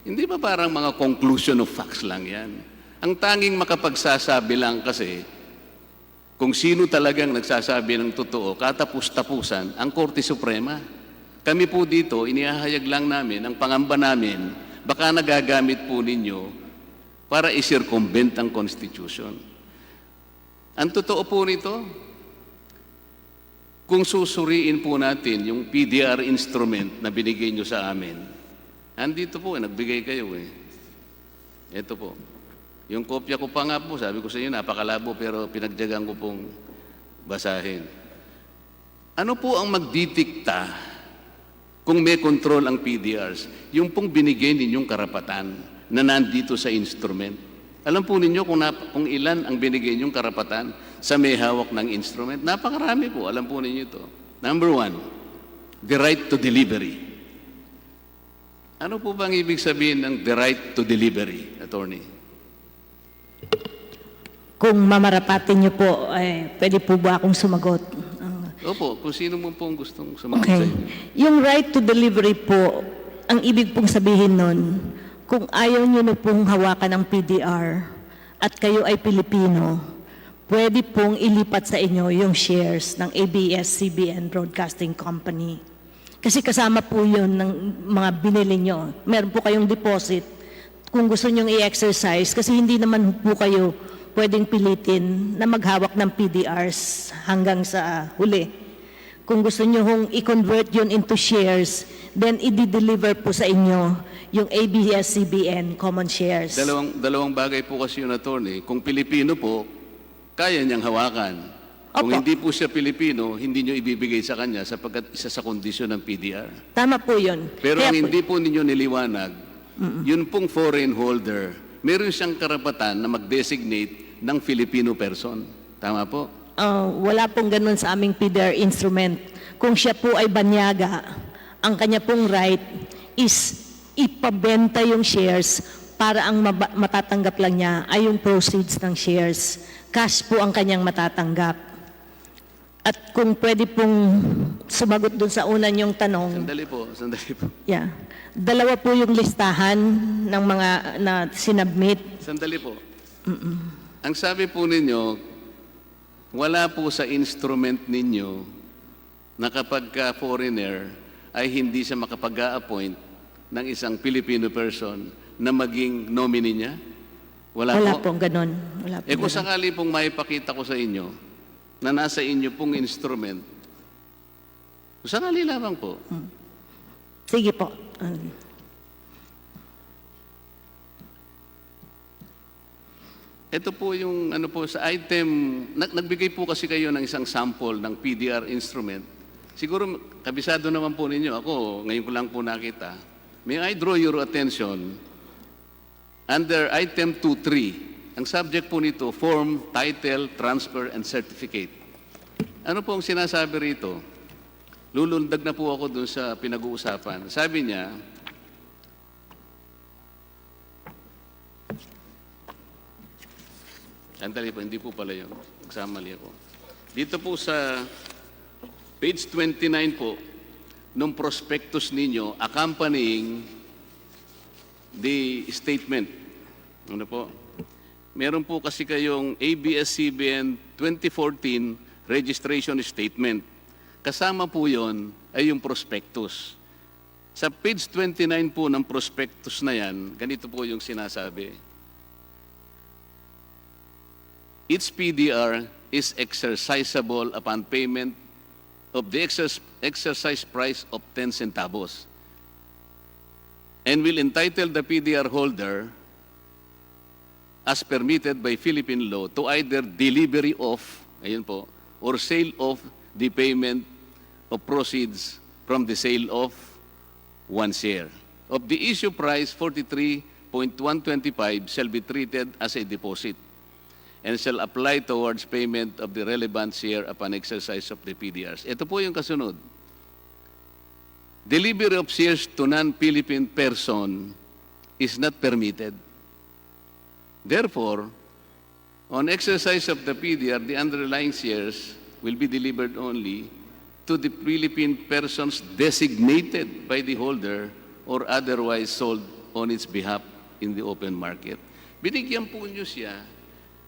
Speaker 3: hindi ba parang mga conclusion of facts lang yan? Ang tanging makapagsasabi lang kasi, kung sino talagang nagsasabi ng totoo, katapus-tapusan, ang Korte Suprema. Kami po dito, inihahayag lang namin, ang pangamba namin, baka nagagamit po ninyo para i-circumvent ang Constitution. Ang totoo po nito, kung susuriin po natin yung PDR instrument na binigay nyo sa amin, andito po, nagbigay kayo eh. Ito po. Yung kopya ko pa nga po, sabi ko sa inyo, napakalabo pero pinagdiyagan ko pong basahin. Ano po ang magdidikta kung may control ang PDRs? Yung pong binigay ninyong karapatan na nandito sa instrument. Alam po ninyo kung ilan ang binigay ninyong karapatan sa may hawak ng instrument? Napakarami po, alam po ninyo ito. Number 1, the right to delivery. Ano po bang ibig sabihin ng the right to delivery, attorney?
Speaker 7: Kung mamarapatin niyo po, pwede po ba akong sumagot?
Speaker 3: Opo, kung sino mo pong gustong sumagot
Speaker 7: Okay.
Speaker 3: sa inyo.
Speaker 7: Yung right to delivery po, ang ibig pong sabihin nun, kung ayaw niyo na pong hawakan ng PDR at kayo ay Pilipino, pwede pong ilipat sa inyo yung shares ng ABS-CBN Broadcasting Company. Kasi kasama po yun ng mga binili nyo. Meron po kayong deposit kung gusto nyong i-exercise kasi hindi naman po kayo pwedeng pilitin na maghawak ng PDRs hanggang sa huli. Kung gusto nyo hong i-convert yun into shares, then i-deliver po sa inyo yung ABS-CBN common shares.
Speaker 3: Dalawang bagay po kasi yun, attorney. Kung Pilipino po, kaya niyang hawakan. Kung
Speaker 7: Opo.
Speaker 3: hindi po siya Pilipino, hindi niyo ibibigay sa kanya sapagkat isa sa kondisyon ng PDR.
Speaker 7: Tama po yun.
Speaker 3: Pero
Speaker 7: Kaya
Speaker 3: ang
Speaker 7: po-
Speaker 3: hindi po ninyo niliwanag, yun pong foreign holder, meron siyang karapatan na mag-designate ng Filipino person. Tama po?
Speaker 7: Wala pong ganun sa aming PDR instrument. Kung siya po ay banyaga, ang kanya pong right is ipabenta yung shares para ang matatanggap lang niya ay yung proceeds ng shares. Cash po ang kanyang matatanggap. At kung pwede pong sumagot dun sa una niyong tanong,
Speaker 3: Sandali po.
Speaker 7: yeah, dalawa po yung listahan ng mga na sinubmit.
Speaker 3: Sandali po. Ang sabi po ninyo, wala po sa instrument ninyo na kapag ka foreigner ay hindi siya makapag-a-appoint ng isang Filipino person na maging nominee niya? Wala po?
Speaker 7: Pong ganun. Wala pong
Speaker 3: Kung
Speaker 7: ganun.
Speaker 3: sakali pong maipakita ko sa inyo na nasa inyo pong instrument, kung sakali lamang po,
Speaker 7: Sige po.
Speaker 3: ito po yung ano po sa item, nagbigay po kasi kayo ng isang sample ng PDR instrument. Siguro kabisado naman po ninyo. Ako, ngayon ko lang po nakita. May I draw your attention under item 2.3. Ang subject po nito, form, title, transfer, and certificate. Ano po ang sinasabi rito? Lulundag na po ako dun sa pinag-uusapan. Sabi niya, sandali po, hindi po pala yun. Nagsamali ako. Dito po sa page 29 po, nung prospectus ninyo accompanying the statement. Ano po? Meron po kasi kayong ABS-CBN 2014 registration statement. Kasama po yon ay yung prospectus. Sa page 29 po ng prospectus na yan, ganito po yung sinasabi. Each PDR is exercisable upon payment of the exercise price of 10 centavos and will entitle the PDR holder as permitted by Philippine law to either delivery of, ayun po, or sale of the payment of proceeds from the sale of one share. Of the issue price, 43.125 shall be treated as a deposit and shall apply towards payment of the relevant share upon exercise of the PDRs. Ito po yung kasunod. Delivery of shares to non-Philippine person is not permitted. Therefore, on exercise of the PDR, the underlying shares will be delivered only to the Philippine persons designated by the holder or otherwise sold on its behalf in the open market. Binigyan po niyo siya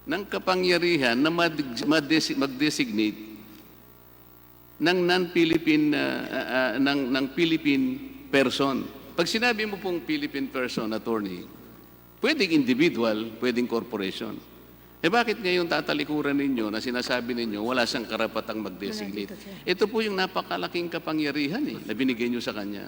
Speaker 3: ng kapangyarihan na mag-designate ng non-Philippine ng Philippine person. Pag sinabi mo pong Philippine person, attorney, pwedeng individual, pwedeng corporation. bakit ngayon tatalikuran ninyo na sinasabi ninyo wala siyang karapatang mag-designate? Ito po yung napakalaking kapangyarihan na binigay nyo sa kanya.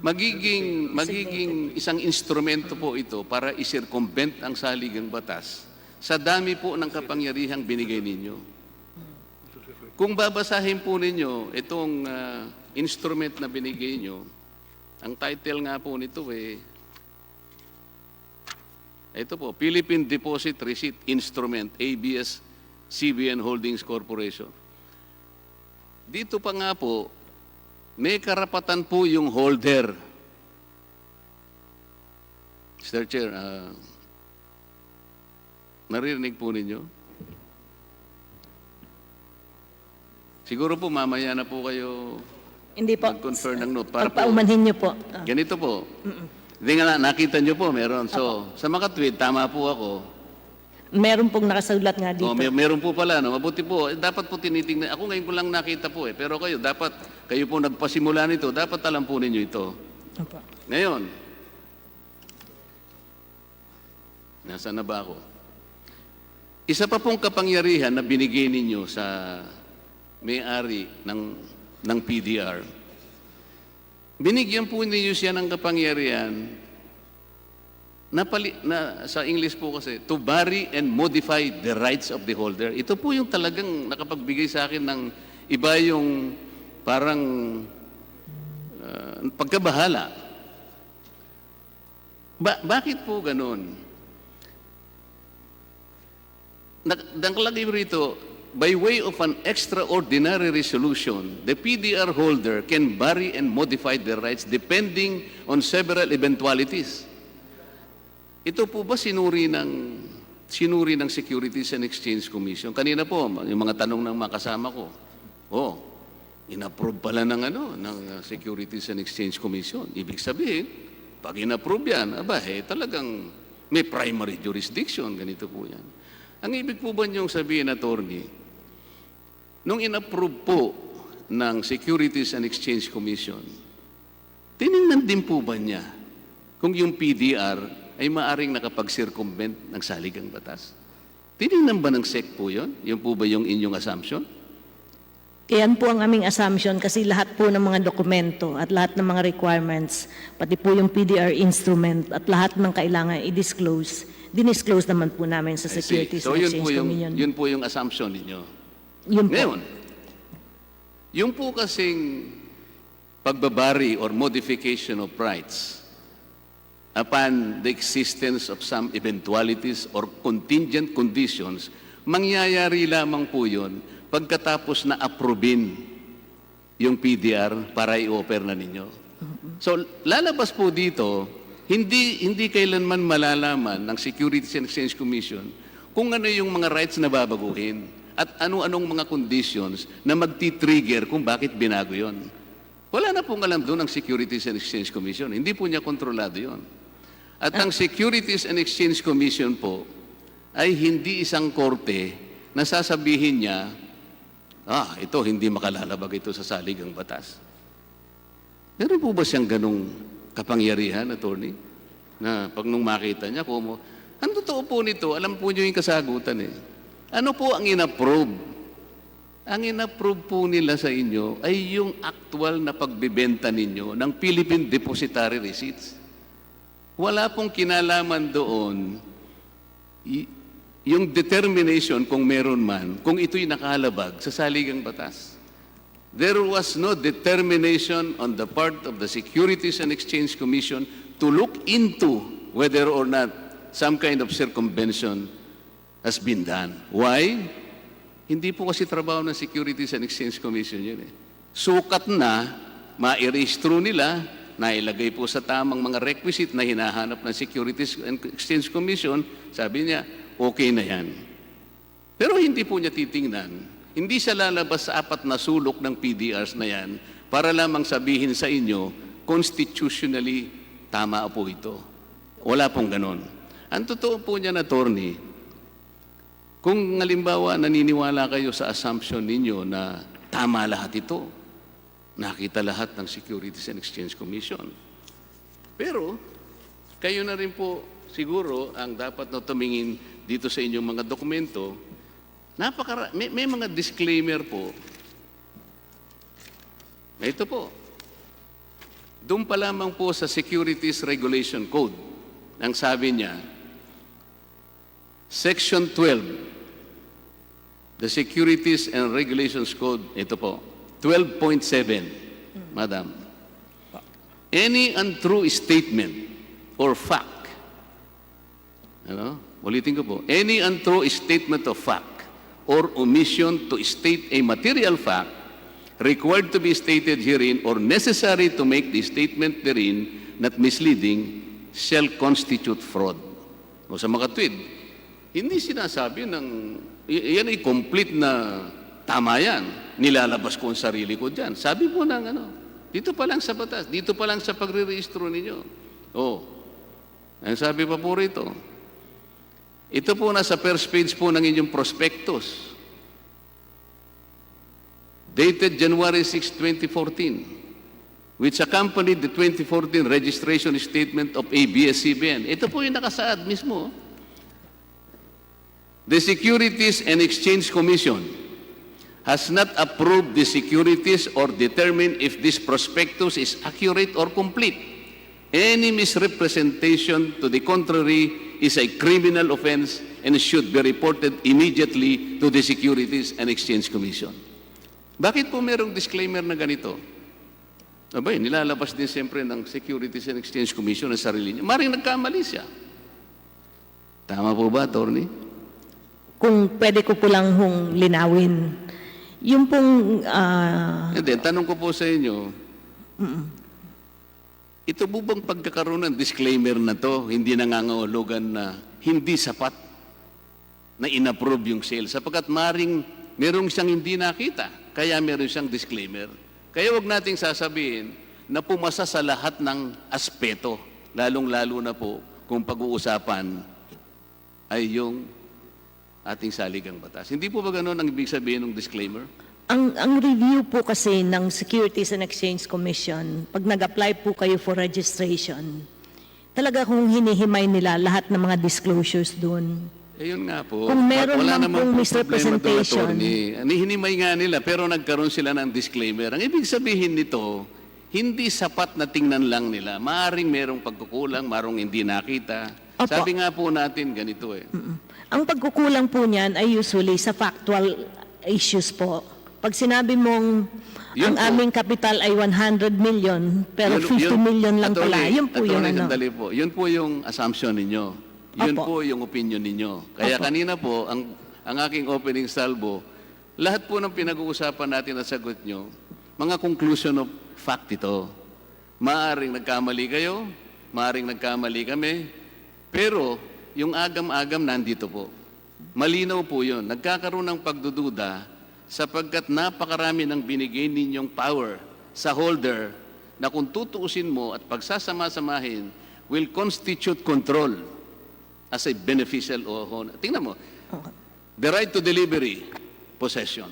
Speaker 3: Magiging isang instrumento po ito para i-circumvent ang saligang batas sa dami po ng kapangyarihang binigay ninyo. Kung babasahin po ninyo itong instrument na binigay nyo, ang title nga po nito ito po, Philippine Deposit Receipt Instrument, ABSCBN Holdings Corporation. Dito pa nga po, may karapatan po yung holder. Mr. Chair, naririnig po ninyo? Siguro po mamaya na po kayo
Speaker 7: Hindi po.
Speaker 3: mag-confer ng note. Para po,
Speaker 7: Pagpaumanhin niyo po.
Speaker 3: ganito po. Hindi nga nakita nyo po, meron. So, sa makatwid, tama po ako.
Speaker 7: Meron pong nakasulat nga dito.
Speaker 3: Meron po pala, no? Mabuti po. Dapat po tinitingnan. Ako ngayon ko lang nakita po Pero kayo, kayo po nagpasimula nito, dapat alam po ninyo ito.
Speaker 7: Opo.
Speaker 3: Ngayon, nasaan na ba ako? Isa pa pong kapangyarihan na binigay ninyo sa may-ari ng PDR. Binigyan po ninyo siya ng kapangyarihan na sa English po kasi, to vary and modify the rights of the holder. Ito po yung talagang nakapagbigay sa akin ng iba yung parang pagkabahala. Bakit po ganun? Nakalagay rito, by way of an extraordinary resolution, the PDR holder can vary and modify their rights depending on several eventualities. Ito po ba sinuri ng Securities and Exchange Commission? Kanina po, yung mga tanong ng mga kasama ko, inapprove pala ng Securities and Exchange Commission. Ibig sabihin, pag inapprove yan, talagang may primary jurisdiction, ganito po yan. Ang ibig po ba niyong sabihin, attorney, nung inapprove po ng Securities and Exchange Commission, tiningnan din po ba niya kung yung PDR ay maaring nakapag-circumvent ng saligang batas? Tiningnan ba ng SEC po yun? Yun po ba yung inyong assumption?
Speaker 7: Yan po ang aming assumption kasi lahat po ng mga dokumento at lahat ng mga requirements, pati po yung PDR instrument at lahat ng kailangan i-disclose, dinisclose naman po namin sa Securities and Exchange Commission.
Speaker 3: Yun po yung assumption ninyo.
Speaker 7: Yun po.
Speaker 3: Ngayon, yung po kasing pagbabari or modification of rights upon the existence of some eventualities or contingent conditions, mangyayari lamang po yun pagkatapos na approvein yung PDR para i-offer na ninyo. So, lalabas po dito, hindi kailanman malalaman ng Securities and Exchange Commission kung ano yung mga rights na babaguhin at ano-anong mga conditions na magti-trigger kung bakit binago yon. Wala na pong alam doon ang Securities and Exchange Commission. Hindi po niya kontrolado yon. At ang Securities and Exchange Commission po ay hindi isang korte na sasabihin niya, ito hindi makalalabag ito sa saligang batas. Meron po ba siyang ganong kapangyarihan, attorney? Na pag nung makita niya, ang totoo po nito, alam po niyo yung kasagutan Ano po ang inapprove? Ang inapprove po nila sa inyo ay yung actual na pagbibenta ninyo ng Philippine Depositary Receipts. Wala pong kinalaman doon yung determination kung meron man, kung ito'y nakalabag sa saligang batas. There was no determination on the part of the Securities and Exchange Commission to look into whether or not some kind of circumvention has been done. Why? Hindi po kasi trabaho ng Securities and Exchange Commission yun Sukat na, ma-erase-through nila, nailagay po sa tamang mga requisite na hinahanap ng Securities and Exchange Commission, sabi niya, okay na yan. Pero hindi po niya titingnan. Hindi siya lalabas sa 4 na sulok ng PDRs na yan para lamang sabihin sa inyo, constitutionally, tama po ito. Wala pong ganon. Ang totoo po niya, attorney, kung halimbawa naniniwala kayo sa assumption ninyo na tama lahat ito, nakita lahat ng Securities and Exchange Commission. Pero, kayo na rin po siguro ang dapat na tumingin dito sa inyong mga dokumento, may mga disclaimer po. Ito po. Doon pa lamang po sa Securities Regulation Code, ang sabi niya, Section 12, the Securities and Regulations Code, ito po, 12.7, Madam. Any untrue statement or fact, ulitin ko po, any untrue statement of fact or omission to state a material fact required to be stated herein or necessary to make the statement therein not misleading shall constitute fraud. O sa mga tweet, hindi sinasabi ng, yan ay complete na tama yan. Nilalabas ko ang sarili ko dyan. Sabi po ng dito pa lang sa batas, dito pa lang sa pagre-rehistro ninyo. Ang sabi pa po rito, ito po nasa first page po ng inyong prospectus. Dated January 6, 2014, which accompanied the 2014 registration statement of ABSCBN. Ito po yung nakasaad mismo. The Securities and Exchange Commission has not approved the securities or determined if this prospectus is accurate or complete. Any misrepresentation to the contrary is a criminal offense and should be reported immediately to the Securities and Exchange Commission. Bakit po merong disclaimer na ganito? Abay, nilalabas din siyempre ng Securities and Exchange Commission ang sarili niya. Maring nagkamali siya. Tama po ba, Attorney?
Speaker 7: Kung pwede ko po lang hong linawin. Yung pong...
Speaker 3: Hindi, tanong ko po sa inyo, ito po bang pagkakaroon ng disclaimer na to, hindi nangangahulugan na hindi sapat na inapprove yung sale? Sapagkat maring merong siyang hindi nakita. Kaya meron siyang disclaimer. Kaya wag nating sasabihin na pumasa sa lahat ng aspeto, lalong-lalo na po kung pag-uusapan ay yung ating saligang batas. Hindi po ba ganoon ang ibig sabihin ng disclaimer?
Speaker 7: Ang review po kasi ng Securities and Exchange Commission, pag nag-apply po kayo for registration, talaga kung hinihimay nila lahat ng mga disclosures doon.
Speaker 3: Yun nga po.
Speaker 7: Kung meron
Speaker 3: wala
Speaker 7: man pong misrepresentation.
Speaker 3: Hinimay nga nila, pero nagkaroon sila ng disclaimer. Ang ibig sabihin nito, hindi sapat na tingnan lang nila. Maaring merong pagkukulang, marong hindi nakita.
Speaker 7: Opo.
Speaker 3: Sabi nga po natin, ganito eh.
Speaker 7: Ang pagkukulang po niyan ay usually sa factual issues po. Pag sinabi mong
Speaker 3: Yun
Speaker 7: ang
Speaker 3: po.
Speaker 7: aming capital ay 100 million, pero 50 million lang pala, yun po yung
Speaker 3: Sandali po. Yun po yung assumption ninyo. Yun
Speaker 7: Opo.
Speaker 3: po yung opinion ninyo. Kaya
Speaker 7: Opo.
Speaker 3: kanina po, ang aking opening salvo, lahat po ng pinag-uusapan natin at sagot nyo, mga conclusion of fact ito. Maaring nagkamali kayo, maaring nagkamali kami, pero yung agam-agam nandito po. Malinaw po yun. Nagkakaroon ng pagdududa sapagkat napakarami ng binigay ninyong power sa holder na kung tutuusin mo at pagsasama-samahin will constitute control as a beneficial o tingnan mo, the right to delivery, possession.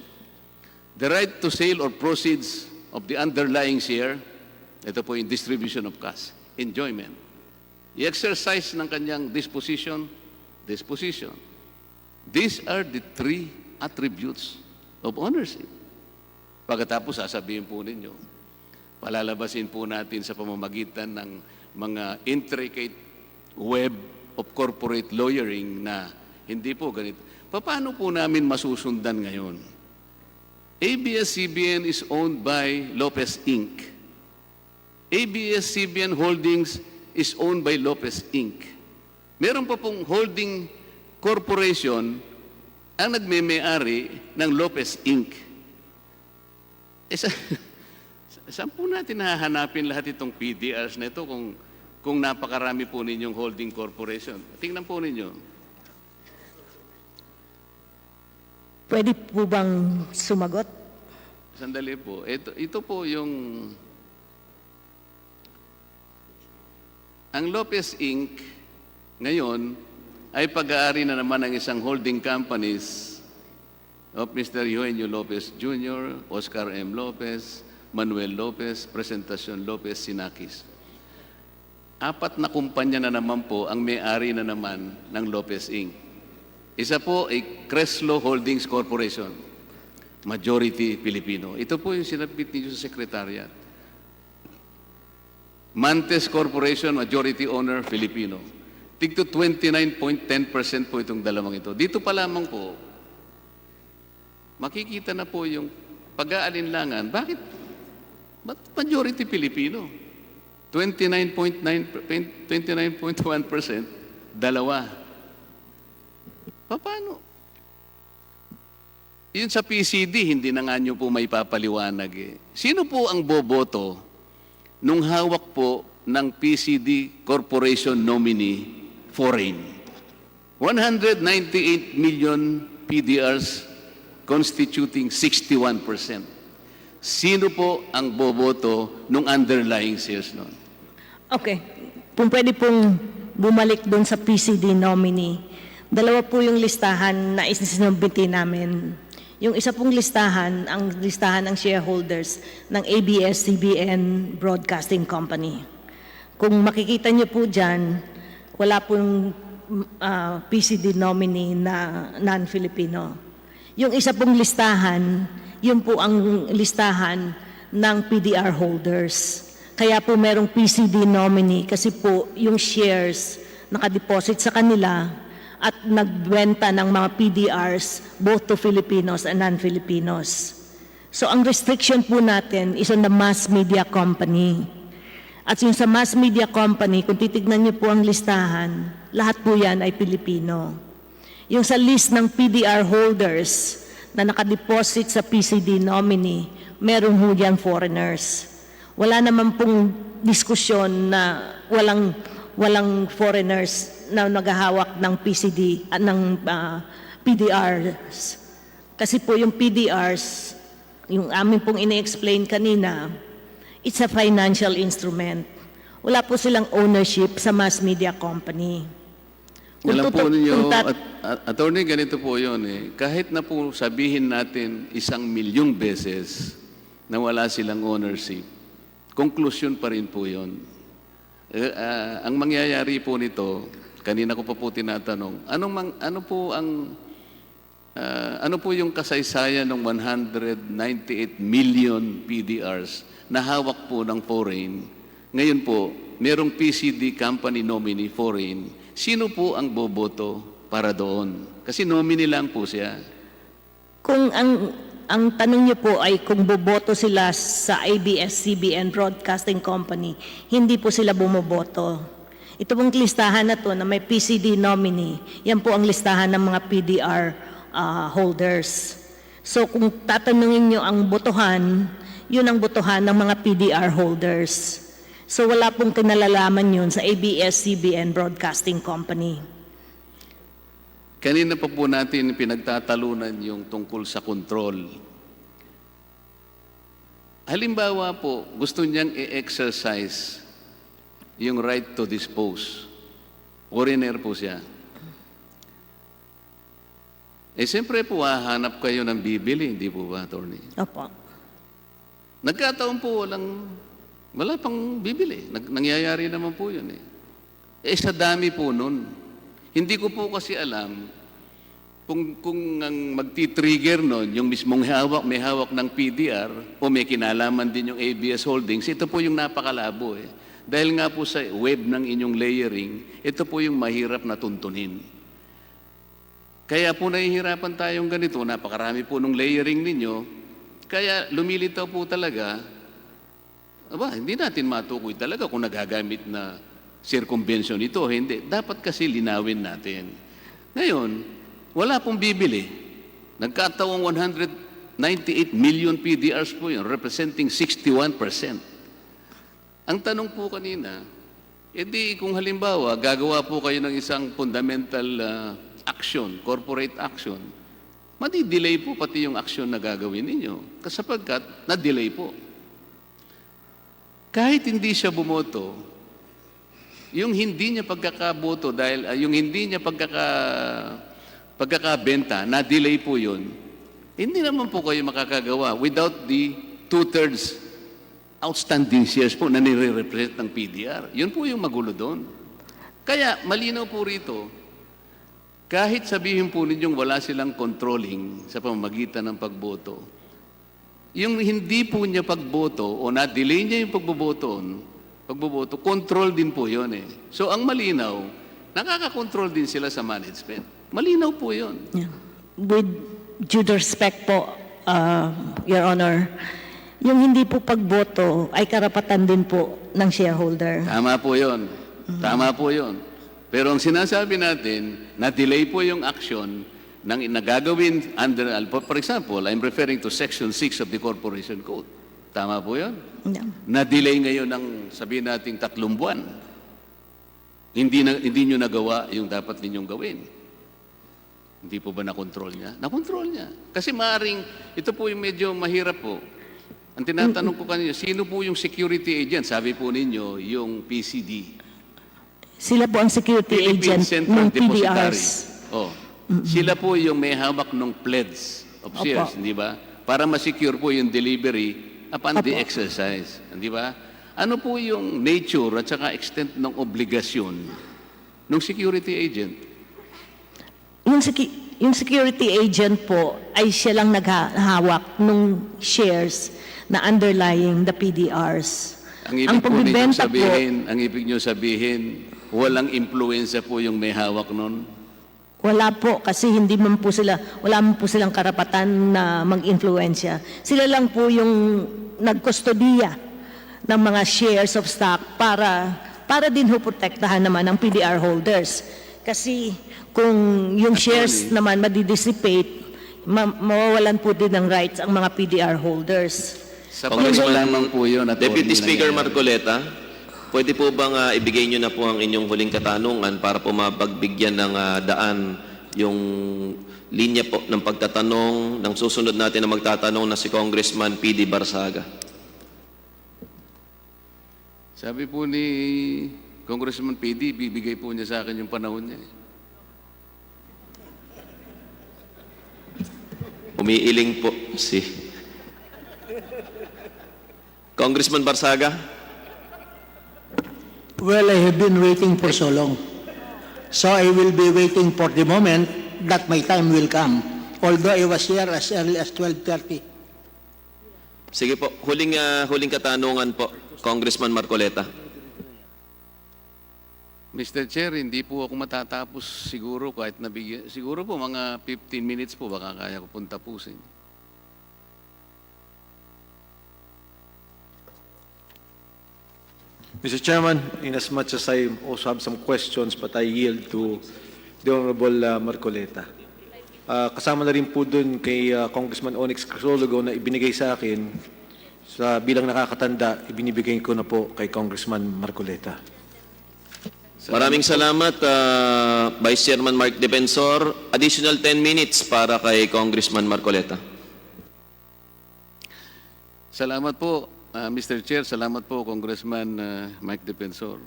Speaker 3: The right to sale or proceeds of the underlying share, ito po yung distribution of cash, enjoyment. I-exercise ng kanyang disposition. These are the three attributes of ownership. Pagkatapos, sasabihin po ninyo, palalabasin po natin sa pamamagitan ng mga intricate web of corporate lawyering na hindi po ganito. Paano po namin masusundan ngayon? ABS-CBN is owned by Lopez Inc. ABS-CBN Holdings is owned by Lopez Inc. Meron pa pong holding corporation ang nagme-may-ari ng Lopez Inc. Saan po natin hahanapin lahat itong PDRs na ito kung napakarami po ninyong holding corporation? Tingnan po ninyo.
Speaker 7: Pwede po bang sumagot?
Speaker 3: Sandali po. Ito po yung... Ang Lopez Inc. ngayon ay pag-aari na naman ng isang holding companies of Mr. Eugenio Lopez Jr., Oscar M. Lopez, Manuel Lopez, Presentacion Lopez, Sinakis. 4 na kumpanya na naman po ang may-ari na naman ng Lopez Inc. Isa po ay Creslo Holdings Corporation, majority Filipino. Ito po yung sinabit niyo sa Secretariat. Mantes Corporation, majority owner Filipino. Tigto 29.10% po itong dalawang ito. Dito pa lamang po, makikita na po yung pag-aalinlangan. Bakit majority Filipino? 29.1%, dalawa. Paano? Yun sa PCD, hindi na nga nyo po may papaliwanag eh. Sino po ang boboto nung hawak po ng PCD Corporation nominee foreign? 198 million PDRs constituting 61%. Sino po ang boboto nung underlying shares nun?
Speaker 7: Okay. Kung pwede pong bumalik doon sa PCD nominee, dalawa po yung listahan na isinubmiti namin. Yung isa pong listahan, ang listahan ng shareholders ng ABSCBN Broadcasting Company. Kung makikita niyo po dyan, wala pong PCD nominee na non-Filipino. Yung isa pong listahan, yun po ang listahan ng PDR holders. Kaya po merong PCD nominee kasi po yung shares nakadeposit sa kanila at nagbenta ng mga PDRs both to Filipinos and non-Filipinos. So ang restriction po natin is on the mass media company. At yung sa mass media company, kung titignan niyo po ang listahan, lahat po yan ay Pilipino. Yung sa list ng PDR holders na nakadeposit sa PCD nominee, meron ho yan foreigners. Wala naman pong diskusyon na walang foreigners na naghahawak ng PCD at ng PDRs. Kasi po yung PDRs, yung amin pong ine-explain kanina, it's a financial instrument. Wala po silang ownership sa mass media company.
Speaker 3: Alam po ninyo, attorney, ganito po yun eh. Kahit na po sabihin natin 1,000,000 beses na wala silang ownership, conclusion pa rin po yun. Ang mangyayari po nito, kanina ko pa po tinatanong, ano po yung kasaysayan ng 198 million PDRs na hawak po ng foreign? Ngayon po, merong PCD company nominee foreign. Sino po ang boboto para doon? Kasi nominee lang po siya.
Speaker 7: Kung ang tanong niyo po ay kung boboto sila sa ABS-CBN Broadcasting Company, hindi po sila bumoboto. Ito pong listahan na to na may PCD nominee, yan po ang listahan ng mga PDR holders. So kung tatanungin niyo ang botohan, yun ang botohan ng mga PDR holders. So wala pong kinalalaman yun sa ABS-CBN Broadcasting Company.
Speaker 3: Kanina pa po natin pinagtatalunan yung tungkol sa control. Halimbawa po, gusto niyang i-exercise yung right to dispose. Foreigner po siya. Siyempre po, hahanap kayo ng bibili, hindi po ba, attorney?
Speaker 7: Opo.
Speaker 3: Nagkataon po, wala pang bibili. Nangyayari naman po yun eh. Sa dami po nun. Hindi ko po kasi alam kung ang magti-trigger nun, yung mismong may hawak ng PDR o may kinalaman din yung ABS Holdings, ito po yung napakalabo eh. Dahil nga po sa web ng inyong layering, ito po yung mahirap na tuntunin. Kaya po nahihirapan tayong ganito, napakarami po nung layering ninyo, kaya lumilitaw po talaga, hindi natin matukoy talaga kung nagagamit na circumvention ito, hindi. Dapat kasi linawin natin. Ngayon, wala pong bibili. Nagkataong 198 million PDRs po yun, representing 61%. Ang tanong po kanina, kung halimbawa, gagawa po kayo ng isang fundamental action, corporate action, madi-delay po pati yung action na gagawin ninyo. Sapagkat na-delay po. Kahit hindi siya bumoto, yung hindi niya pagkakaboto dahil yung hindi niya pagkakabenta, na-delay po yun, hindi naman po kayo makakagawa without the 2/3 outstanding shares po na nire-represent ng PDR. Yun po yung magulo doon. Kaya malinaw po rito, kahit sabihin po ninyong wala silang controlling sa pamamagitan ng pagboto, yung hindi po niya pagboto o na-delay niya yung pagboboto, control din po yun eh. So ang malinaw, nakaka-control din sila sa management. Malinaw po yun.
Speaker 7: Yeah. With due respect po, Your Honor, yung hindi po pagboto ay karapatan din po ng shareholder.
Speaker 3: Tama po yun. Tama po yun. Pero ang sinasabi natin, na-delay po yung action ng nagagawin under, for example, I'm referring to Section 6 of the Corporation Code. Tama po yun?
Speaker 7: Yeah.
Speaker 3: Na-delay ngayon ng sabihin nating 3 buwan. Hindi nyo nagawa yung dapat ninyong gawin. Hindi po ba na-control niya? Na-control niya. Kasi maaring, ito po yung medyo mahirap po. Ang tinatanong ko kanina, sino po yung security agent? Sabi po ninyo, yung PCD.
Speaker 7: Sila po ang security
Speaker 3: Philippine
Speaker 7: agent
Speaker 3: Central
Speaker 7: ng
Speaker 3: Depository.
Speaker 7: PDRs.
Speaker 3: Oh. Sila po yung may hawak ng pledge of shares,
Speaker 7: Opo.
Speaker 3: di ba? Para ma-secure po yung delivery upon the
Speaker 7: Opo.
Speaker 3: exercise, di ba? Ano po yung nature at saka extent ng obligasyon ng security agent?
Speaker 7: Yung security agent po ay siya lang naghahawak ng shares na underlying the PDRs.
Speaker 3: Ang
Speaker 7: pagbibenta po,
Speaker 3: ibig niyo sabihin, walang impluensya po yung may hawak nun?
Speaker 7: wala po kasi wala man po silang karapatan na mag-influensya. Sila lang po yung nagkustodiya ng mga shares of stock para din ho protektahan naman ang PDR holders. Kasi kung yung shares naman madidissipate, mawawalan po din ng rights ang mga PDR holders.
Speaker 3: Sa
Speaker 1: Congressman,
Speaker 3: lamang po yun,
Speaker 1: Deputy Speaker
Speaker 3: nangyayari.
Speaker 1: Marcoleta, pwede po bang ibigay nyo na po ang inyong huling katanungan para po mapagbigyan ng daan yung linya po ng pagtatanong ng susunod natin na magtatanong na si Congressman PD Barsaga.
Speaker 3: Sabi po ni Congressman PD, bibigay po niya sa akin yung panahon niya.
Speaker 1: Umiiling po si Congressman Barsaga.
Speaker 8: Well, I have been waiting for so long. So I will be waiting for the moment that my time will come. Although I was here as early as 12:30.
Speaker 1: Sige po, huling katanungan po, Congressman Marcoleta.
Speaker 3: Mr. Chair, hindi po ako matatapos siguro kahit nabigyan. Siguro po mga 15 minutes po baka kaya ko pong tapusin.
Speaker 9: Mr. Chairman, in as much as I also have some questions, but I yield to the Honorable Marcoleta. Kasama na rin po dun kay Congressman Onyx Crisologo na ibinigay sa akin bilang nakakatanda, ibinibigay ko na po kay Congressman Marcoleta.
Speaker 1: Maraming salamat, Vice Chairman Mark Defensor. Additional 10 minutes para kay Congressman Marcoleta.
Speaker 3: Salamat po, Mr. Chair. Salamat po, Congressman Mike Defensor.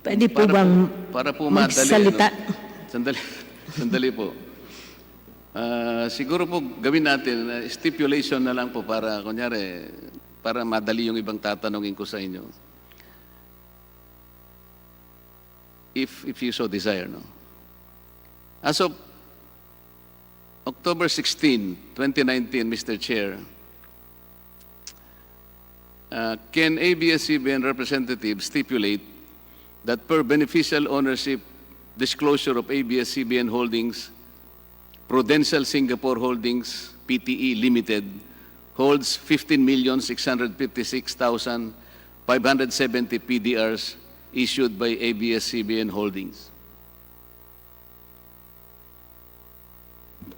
Speaker 7: Pwede po bang
Speaker 3: para po
Speaker 7: magsalita?
Speaker 3: Sandali po. Siguro po gawin natin, stipulation na lang po para, kunyari, para madali yung ibang tatanungin ko sa inyo. If you so desire, no? As of October 16, 2019, Mr. Chair, can ABS-CBN representatives stipulate that per beneficial ownership disclosure of ABS-CBN Holdings, Prudential Singapore Holdings, PTE Limited, holds 15,656,570 PDRs issued by ABS-CBN Holdings.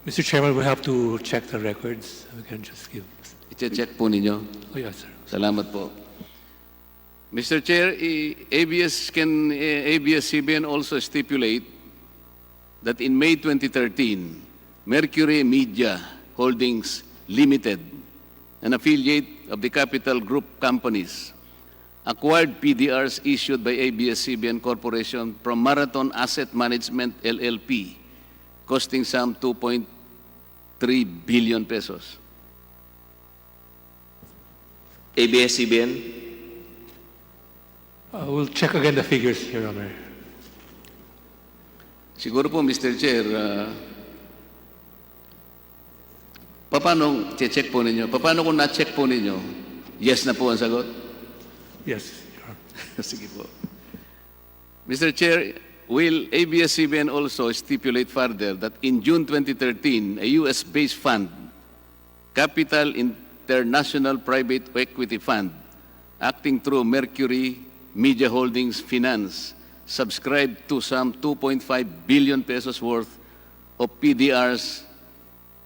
Speaker 4: Mr. Chairman, we have to check the records. We can just give.
Speaker 3: I-check po ninyo.
Speaker 4: Oh, yes, sir.
Speaker 3: Salamat po. Mr. Chair, can ABS-CBN also stipulate that in May 2013, Mercury Media Holdings Limited, an affiliate of the Capital Group companies, acquired PDRs issued by ABS-CBN Corporation from Marathon Asset Management LLP, costing some 2.3 billion pesos.
Speaker 1: ABS-CBN.
Speaker 4: We'll check again the figures, Your Honor.
Speaker 3: Siguro po, Mr. Chair, paano check po ninyo? Paano kung na-check po ninyo? Yes na po ang sagot?
Speaker 4: Yes, Your Honor.
Speaker 3: Sige po. Mr. Chair, will ABS-CBN also stipulate further that in June 2013, a U.S.-based fund, Capital International Private Equity Fund, acting through Mercury Media Holdings Finance, subscribed to some 2.5 billion pesos worth of PDRs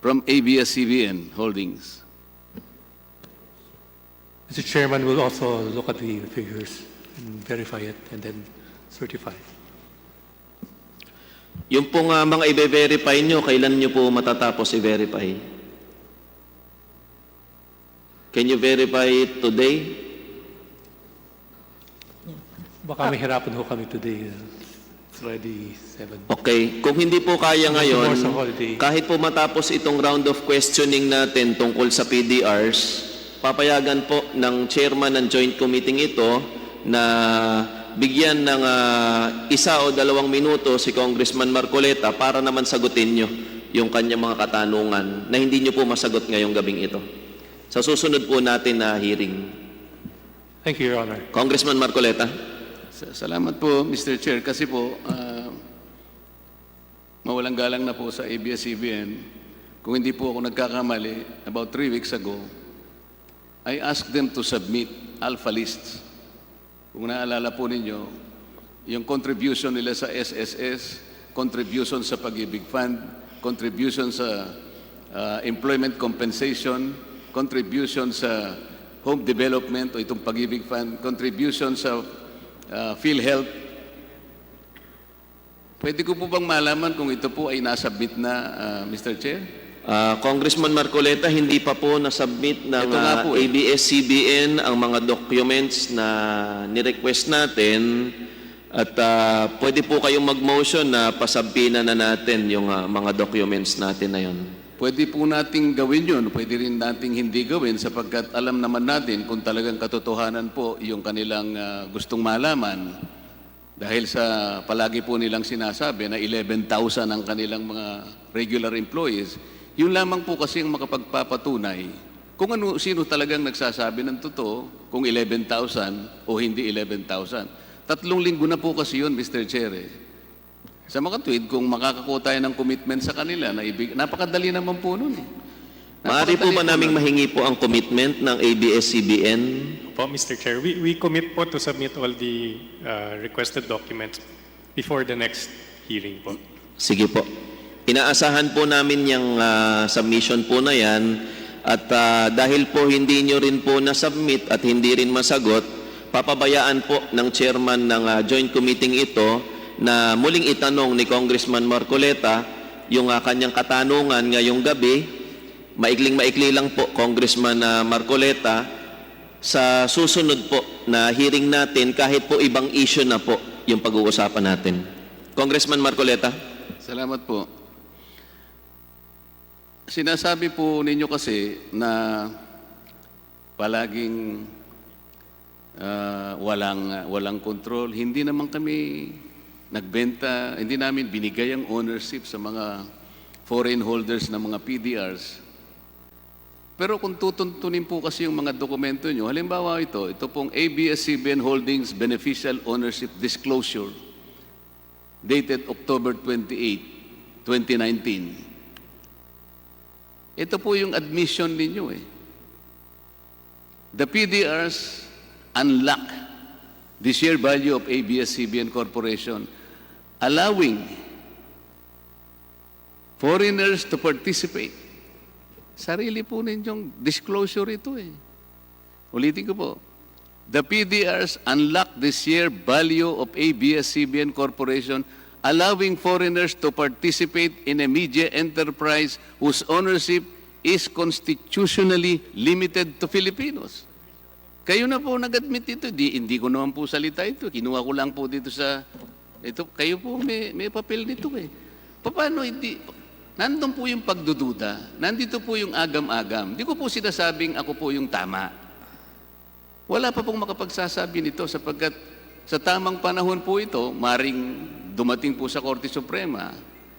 Speaker 3: from ABS-CBN Holdings?
Speaker 4: Mr. Chairman, we'll also look at the figures and verify it and then certify.
Speaker 1: Yung pong mga i-verify nyo, kailan nyo po matatapos i-verify? Can you verify it today?
Speaker 4: Baka mahirapan ho kami today. It's already 7.
Speaker 1: Okay. Kung hindi po kaya ngayon,
Speaker 4: Tomorrow's a holiday.
Speaker 1: kahit po matapos itong round of questioning natin tungkol sa PDRs, papayagan po ng chairman ng joint committee ito na bigyan ng 1 o 2 minuto si Congressman Marcoleta para naman sagutin nyo yung kanyang mga katanungan na hindi nyo po masagot ngayong gabing ito. Sa susunod po natin na hearing.
Speaker 4: Thank you, Your Honor.
Speaker 1: Congressman Marcoleta.
Speaker 3: Salamat po, Mr. Chair. Kasi po, mawalang galang na po sa ABS-CBN. Kung hindi po ako nagkakamali, about 3 weeks ago, I asked them to submit alpha lists. Kung naalala po ninyo, yung contribution nila sa SSS, contribution sa Pag-ibig Fund, contribution sa employment compensation, contribution sa home development o itong Pag-ibig Fund, contribution sa PhilHealth. Pwede ko po bang malaman kung ito po ay nasubmit na, Mr. Chair?
Speaker 1: Congressman Marcoleta, hindi pa po nasubmit ng
Speaker 3: Ito nga po,
Speaker 1: ABS-CBN ang mga documents na nirequest natin at pwede po kayong mag-motion na pasabina na natin yung mga documents natin na yun.
Speaker 3: Pwede po nating gawin yun, pwede rin nating hindi gawin sapagkat alam naman natin kung talagang katotohanan po yung kanilang gustong malaman dahil sa palagi po nilang sinasabi na 11,000 ang kanilang mga regular employees. Yun lamang po kasi ang makapagpapatunay kung sino talagang nagsasabi ng totoo, kung 11,000 o hindi 11,000. 3 linggo na po kasi yun, Mr. Chair. Sa mga tweet, kung makakakuha tayo ng commitment sa kanila, napakadali naman po nun.
Speaker 1: Maaari po ba naming mahingi po ang commitment ng ABS-CBN?
Speaker 10: Po, Mr. Chair, we commit po to submit all the requested documents before the next hearing po.
Speaker 1: Sige po. Inaasahan po namin yung submission po na yan at dahil po hindi nyo rin po na-submit at hindi rin masagot, papabayaan po ng chairman ng joint committee ito na muling itanong ni Congressman Marcoleta yung kanyang katanungan ngayong gabi. Maikling-maikli lang po, Congressman Marcoleta, sa susunod po na hearing natin, kahit po ibang issue na po yung pag-uusapan natin. Congressman Marcoleta.
Speaker 3: Salamat po. Sinasabi po ninyo kasi na palaging walang control. Hindi naman kami nagbenta, hindi namin binigay ang ownership sa mga foreign holders ng mga PDRs. Pero kung tutuntunin po kasi yung mga dokumento nyo, halimbawa ito pong ABS-CBN Holdings Beneficial Ownership Disclosure dated October 28, 2019. Ito po yung admission ninyo eh. The PDRs unlock the share value of ABS-CBN Corporation, allowing foreigners to participate. Sarili po ninyong disclosure ito eh. Ulitin ko po. The PDRs unlock the share value of ABS-CBN Corporation, allowing foreigners to participate in a media enterprise whose ownership is constitutionally limited to Filipinos. Kayo na po nag-admit ito. Hindi ko naman po salita ito. Kinuha ko lang po dito sa... Ito, kayo po may papel nito eh. Paano hindi... Nandun po yung pagdududa. Nandito po yung agam-agam. Hindi ko po sinasabing ako po yung tama. Wala pa pong makapagsasabi nito sapagkat sa tamang panahon po ito, maring dumating po sa Korte Suprema,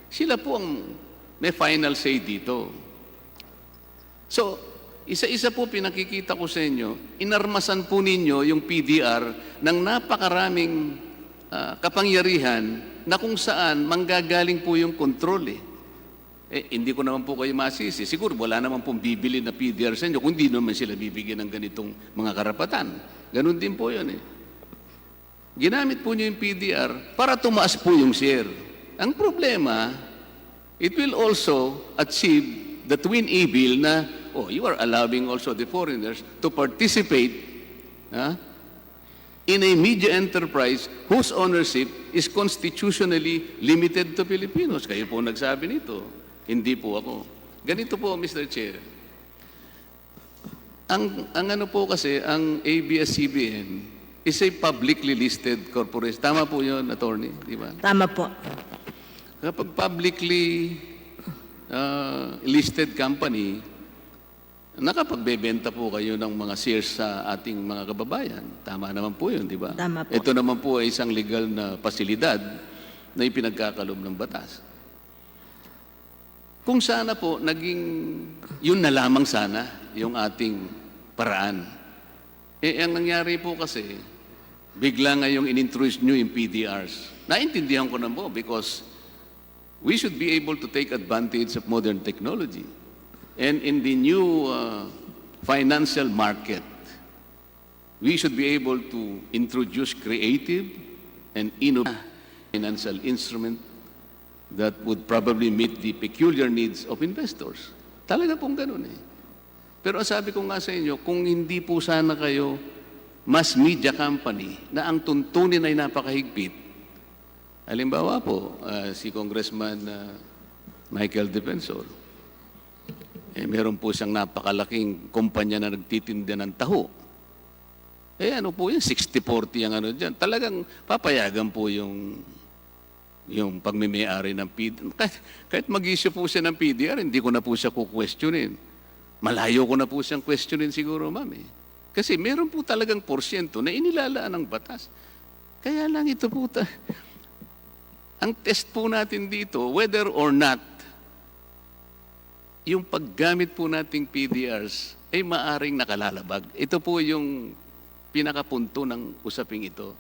Speaker 3: sila po ang may final say dito. So, isa-isa po pinakikita ko sa inyo, inarmasan po ninyo yung PDR ng napakaraming kapangyarihan na kung saan manggagaling po yung kontrol hindi ko naman po kayo masisi. Siguro wala naman pong bibili na PDR sa inyo kung di naman sila bibigyan ng ganitong mga karapatan. Ganun din po yun Ginamit po nyo yung PDR para tumaas po yung share. Ang problema, it will also achieve the twin evil na, you are allowing also the foreigners to participate in a media enterprise whose ownership is constitutionally limited to Filipinos. Kayo po nagsabi nito. Hindi po ako. Ganito po, Mr. Chair. Ang ano po kasi, ang ABS-CBN is a publicly listed corporation. Tama po yun, attorney, di ba?
Speaker 7: Tama po.
Speaker 3: Kapag publicly listed company, nakapagbebenta po kayo ng mga shares sa ating mga kababayan. Tama naman po yun, di ba?
Speaker 7: Tama po.
Speaker 3: Ito naman po ay isang legal na pasilidad na ipinagkakaloob ng batas. Kung sana po, yun na lamang sana yung ating paraan. Ang nangyari po kasi, bigla ngayong in-introduce nyo yung PDRs. Naintindihan ko na po because we should be able to take advantage of modern technology. And in the new financial market, we should be able to introduce creative and innovative financial instrument that would probably meet the peculiar needs of investors. Talaga pong ganun Pero sabi ko nga sa inyo, kung hindi po sana kayo mass media company na ang tuntunin ay napakahigpit, halimbawa po, si Congressman Michael Defensor, meron po siyang napakalaking kumpanya na nagtitinda ng taho. Ano po yan, 60-40 ang ano dyan. Talagang papayagan po yung pagmimay-ari ng PDR. Kahit mag-issue po siya ng PDR, hindi ko na po siya kukwestiyonin. Malayo ko na po siyang questionin siguro, ma'am. Kasi meron po talagang porsyento na inilalaan ng batas. Kaya lang ito po, ang test po natin dito, whether or not yung paggamit po nating PDRs ay maaring nakalalabag. Ito po yung pinakapunto ng usaping ito.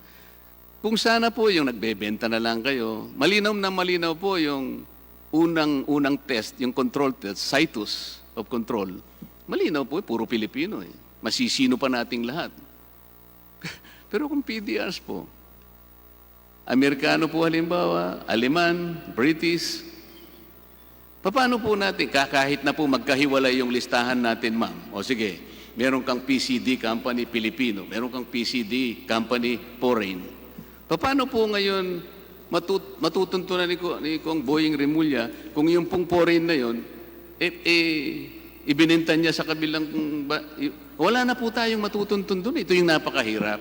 Speaker 3: Kung sana po yung nagbebenta na lang kayo, malinaw na malinaw po yung unang test, yung control test, situs of control. Malinaw po, puro Pilipino Masisino pa nating lahat. Pero kung PDRs po, Amerikano po halimbawa, Aleman, British, paano po natin, kahit na po magkahiwalay yung listahan natin, ma'am, o sige, meron kang PCD company Pilipino, meron kang PCD company foreign. Paano po ngayon matutuntunan ni Kong Boying Remulla kung yung pong foreign na yun, ibininta niya sa kabilang, wala na po tayong matutuntun doon. Ito yung napakahirap.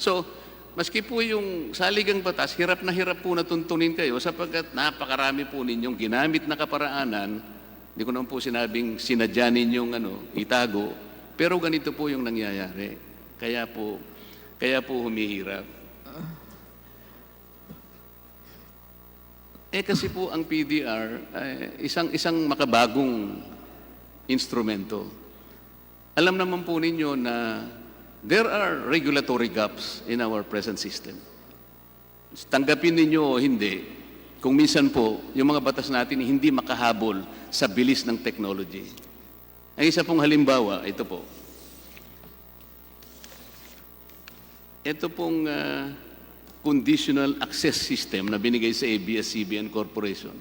Speaker 3: So, maski po yung saligang batas, hirap po na tuntunin kayo sapagkat napakarami po ninyong ginamit na kaparaanan. Hindi ko naman po sinabing sinadya ninyong itago, pero ganito po yung nangyayari. Kaya po humihirap. Kasi po ang PDR, isang makabagong instrumento. Alam naman po ninyo na there are regulatory gaps in our present system. Tanggapin ninyo o hindi, kung minsan po, yung mga batas natin hindi makahabol sa bilis ng technology. Ang isa pong halimbawa, ito po. Ito pong conditional access system na binigay sa ABS-CBN Corporation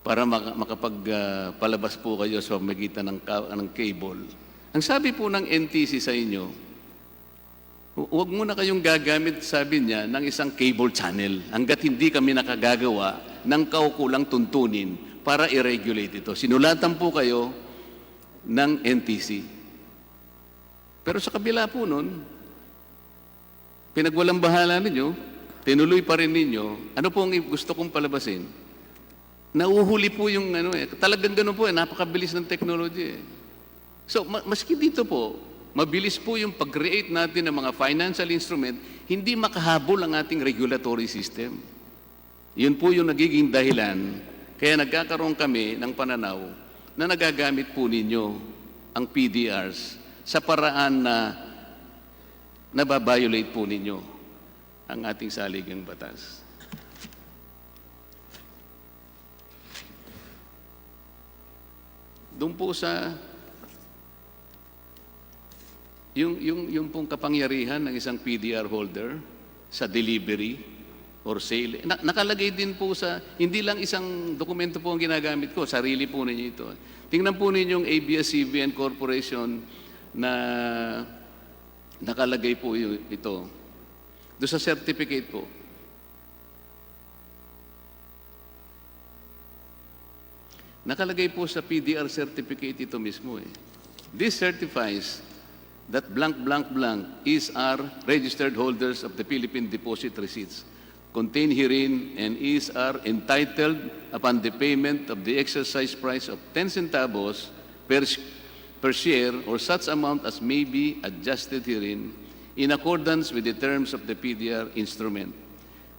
Speaker 3: para makapagpalabas po kayo sa pamamagitan ng cable. Ang sabi po ng NTC sa inyo, huwag muna kayong gagamit, sabi niya, ng isang cable channel hanggat hindi kami nakagagawa ng kaukulang tuntunin para i-regulate ito. Sinulatan po kayo ng NTC. Pero sa kabila po nun, pinagwalang bahala ninyo, tinuloy pa rin ninyo, ano po ang gusto kong palabasin? Nauhuli po yung talagang ganun po napakabilis ng technology So, maski dito po, mabilis po yung pag-create natin ng mga financial instrument, hindi makahabol ang ating regulatory system. Yun po yung nagiging dahilan, kaya nagkakaroon kami ng pananaw na nagagamit po ninyo ang PDRs sa paraan na nababiolate po ninyo ang ating saligang batas. Doon po sa yung pong kapangyarihan ng isang PDR holder sa delivery or sale, nakalagay din po sa, hindi lang isang dokumento po ang ginagamit ko, sarili po ninyo ito. Tingnan po ninyo yung ABS-CBN Corporation na nakalagay po ito. Doon sa certificate po. Nakalagay po sa PDR certificate ito mismo eh. This certifies that blank blank blank is are registered holders of the Philippine deposit receipts contained herein and is are entitled upon the payment of the exercise price of 10 centavos per share or such amount as may be adjusted herein in accordance with the terms of the PDR instrument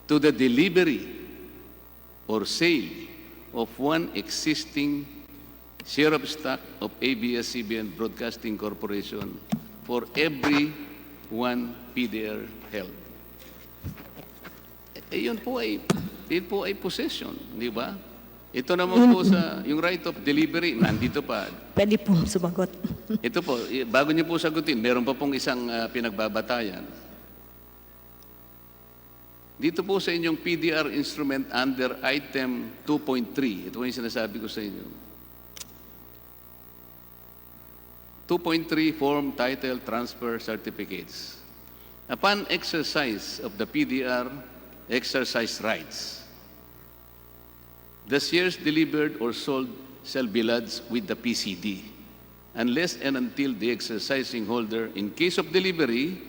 Speaker 3: to the delivery or sale of one existing share of stock of ABS-CBN Broadcasting Corporation for every one PDR held. Yun po ay possession, di ba? Ito naman po sa, yung right of delivery, nandito pa.
Speaker 7: Pwede po sumagot.
Speaker 3: Ito po, bago niyo po sagutin, meron pa pong isang pinagbabatayan. Dito po sa inyong PDR instrument under item 2.3, ito po yung sinasabi ko sa inyo. 2.3 Form Title Transfer Certificates. Upon exercise of the PDR exercise rights, the shares delivered or sold shall be lodged with the PCD unless and until the exercising holder, in case of delivery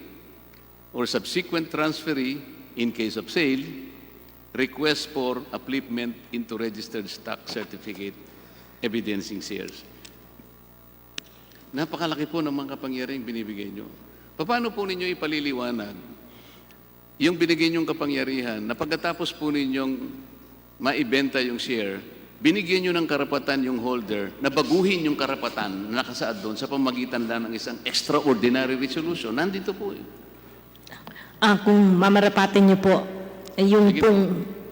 Speaker 3: or subsequent transferee, in case of sale, request for upliftment into registered stock certificate evidencing shares. Napakalaki po ng mga kapangyarihang binibigay nyo. Paano po ninyo ipaliliwanag yung binigay nyong kapangyarihan na pagkatapos po ninyong maibenta yung share, binigyan nyo ng karapatan yung holder na baguhin yung karapatan na nakasaad doon sa pamagitan lang ng isang extraordinary resolution? Nandito po eh.
Speaker 7: Kung mamarapatin niyo po, yung pong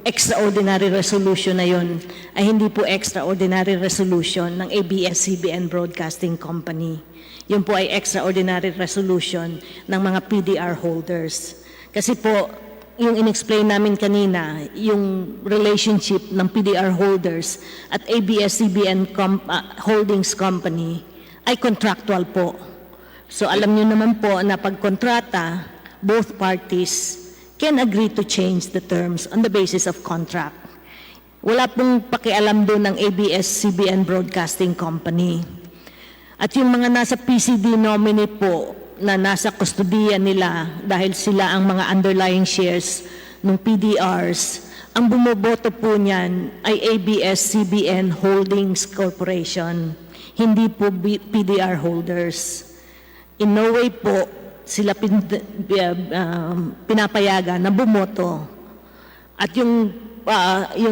Speaker 7: extraordinary resolution na yun ay hindi po extraordinary resolution ng ABS-CBN Broadcasting Company. Yun po ay extraordinary resolution ng mga PDR holders. Kasi po, yung in-explain namin kanina, yung relationship ng PDR holders at ABS-CBN Holdings Company ay contractual po. So alam niyo naman po na pagkontrata, both parties can agree to change the terms on the basis of contract. Wala pong pakialam doon ng ABS-CBN Broadcasting Company. At yung mga nasa PCD nominee po na nasa kustodiya nila dahil sila ang mga underlying shares ng PDRs, ang bumoboto po niyan ay ABS-CBN Holdings Corporation, hindi po PDR holders. In no way po sila pinapayagan na bumoto. At yung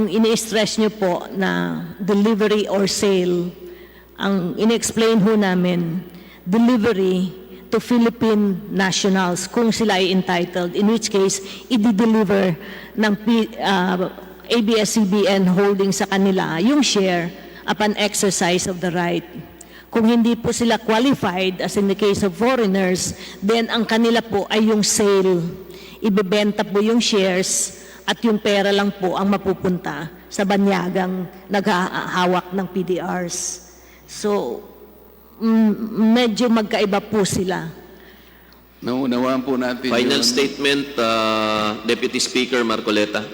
Speaker 7: ini-stress nyo po na delivery or sale, ang in-explain ho namin, delivery to Philippine nationals kung sila ay entitled, in which case, i-deliver ng ABS-CBN holding sa kanila yung share upon exercise of the right. Kung hindi po sila qualified, as in the case of foreigners, then ang kanila po ay yung sale. Ibebenta po yung shares at yung pera lang po ang mapupunta sa banyagang naghahawak ng PDRs. So, medyo magkaiba po sila.
Speaker 3: Naunawaan po natin
Speaker 1: Final
Speaker 3: yun.
Speaker 1: statement, Deputy Speaker Marcoleta.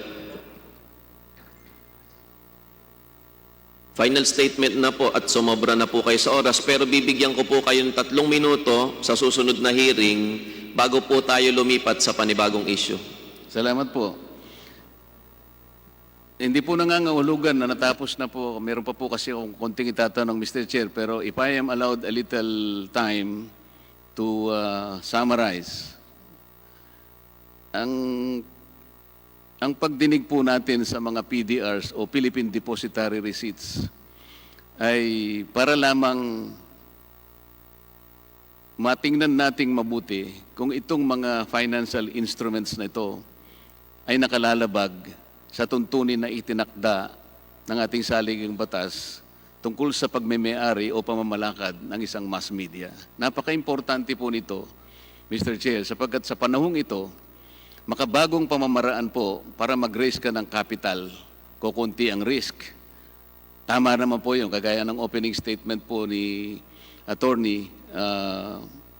Speaker 1: Final statement na po at sumobra na po kayo sa oras, pero bibigyan ko po kayo ng 3 minuto sa susunod na hearing bago po tayo lumipat sa panibagong issue.
Speaker 3: Salamat po. Hindi po nangangahulugan na natapos na po. Meron pa po kasi akong konting itatanong, Mr. Chair, pero if I am allowed a little time, to summarize, ang pagdinig po natin sa mga PDRs o Philippine Depositary Receipts ay para lamang matingnan nating mabuti kung itong mga financial instruments na ito ay nakalalabag sa tuntunin na itinakda ng ating saligang batas tungkol sa pagmemayari o pamamalakad ng isang mass media. Napaka-importante po nito, Mr. Chair, sapagkat sa panahong ito, makabagong pamamaraan po para mag-raise ka ng capital, kukunti ang risk. Tama naman po yun, kagaya ng opening statement po ni Attorney,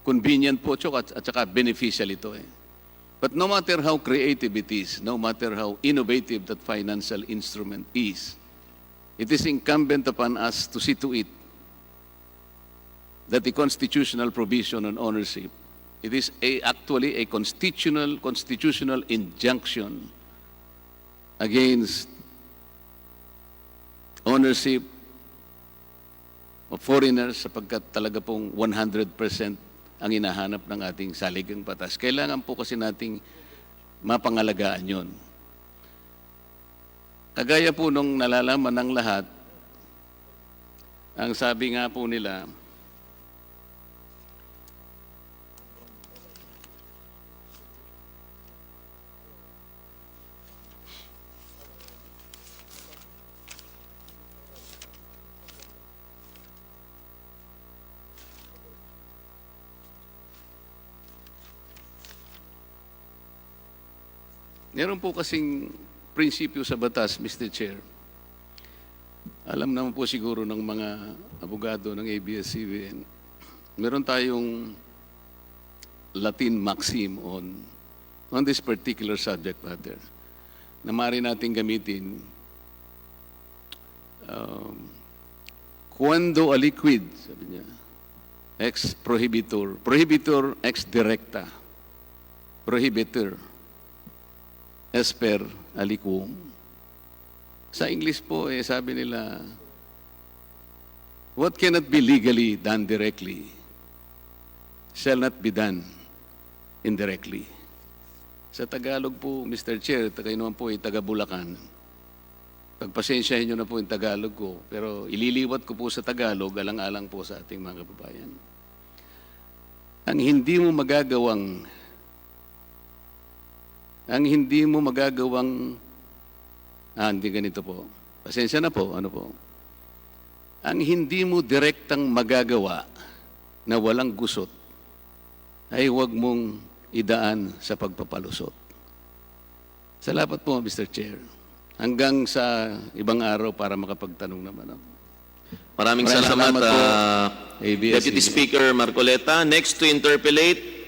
Speaker 3: convenient po at saka beneficial ito eh. But no matter how creative it is, no matter how innovative that financial instrument is, it is incumbent upon us to see to it that the constitutional provision on ownership, it is actually a constitutional injunction against ownership of foreigners sapagkat talaga pong 100% ang hinahanap ng ating saligang batas. Kailangan po kasi nating mapangalagaan yon. Kagaya po nung nalalaman ng lahat, ang sabi nga po nila, meron po kasing prinsipyo sa batas, Mr. Chair. Alam naman po siguro ng mga abogado ng ABSCBN, meron tayong Latin maxim on this particular subject matter na maaari natin gamitin. Cuando aliquid, sabi niya, ex prohibitor ex directa, prohibitor as per aliquum. Sa English po, sabi nila, what cannot be legally done directly shall not be done indirectly. Sa Tagalog po, Mr. Chair, kayo naman po ay taga Bulacan. Pagpasensyahin nyo na po yung Tagalog ko, pero ililiwat ko po sa Tagalog, alang-alang po sa ating mga kababayan. Ang hindi mo magagawang, hindi ganito po. Pasensya na po, ano po. Ang hindi mo direktang magagawa na walang gusot, ay huwag mong idaan sa pagpapalusot. Salamat po, Mr. Chair. Hanggang sa ibang araw para makapagtanong naman ako.
Speaker 1: Maraming salamat,
Speaker 3: po, ABS-CBN.
Speaker 1: Deputy Speaker Marcoleta. Next to interpellate,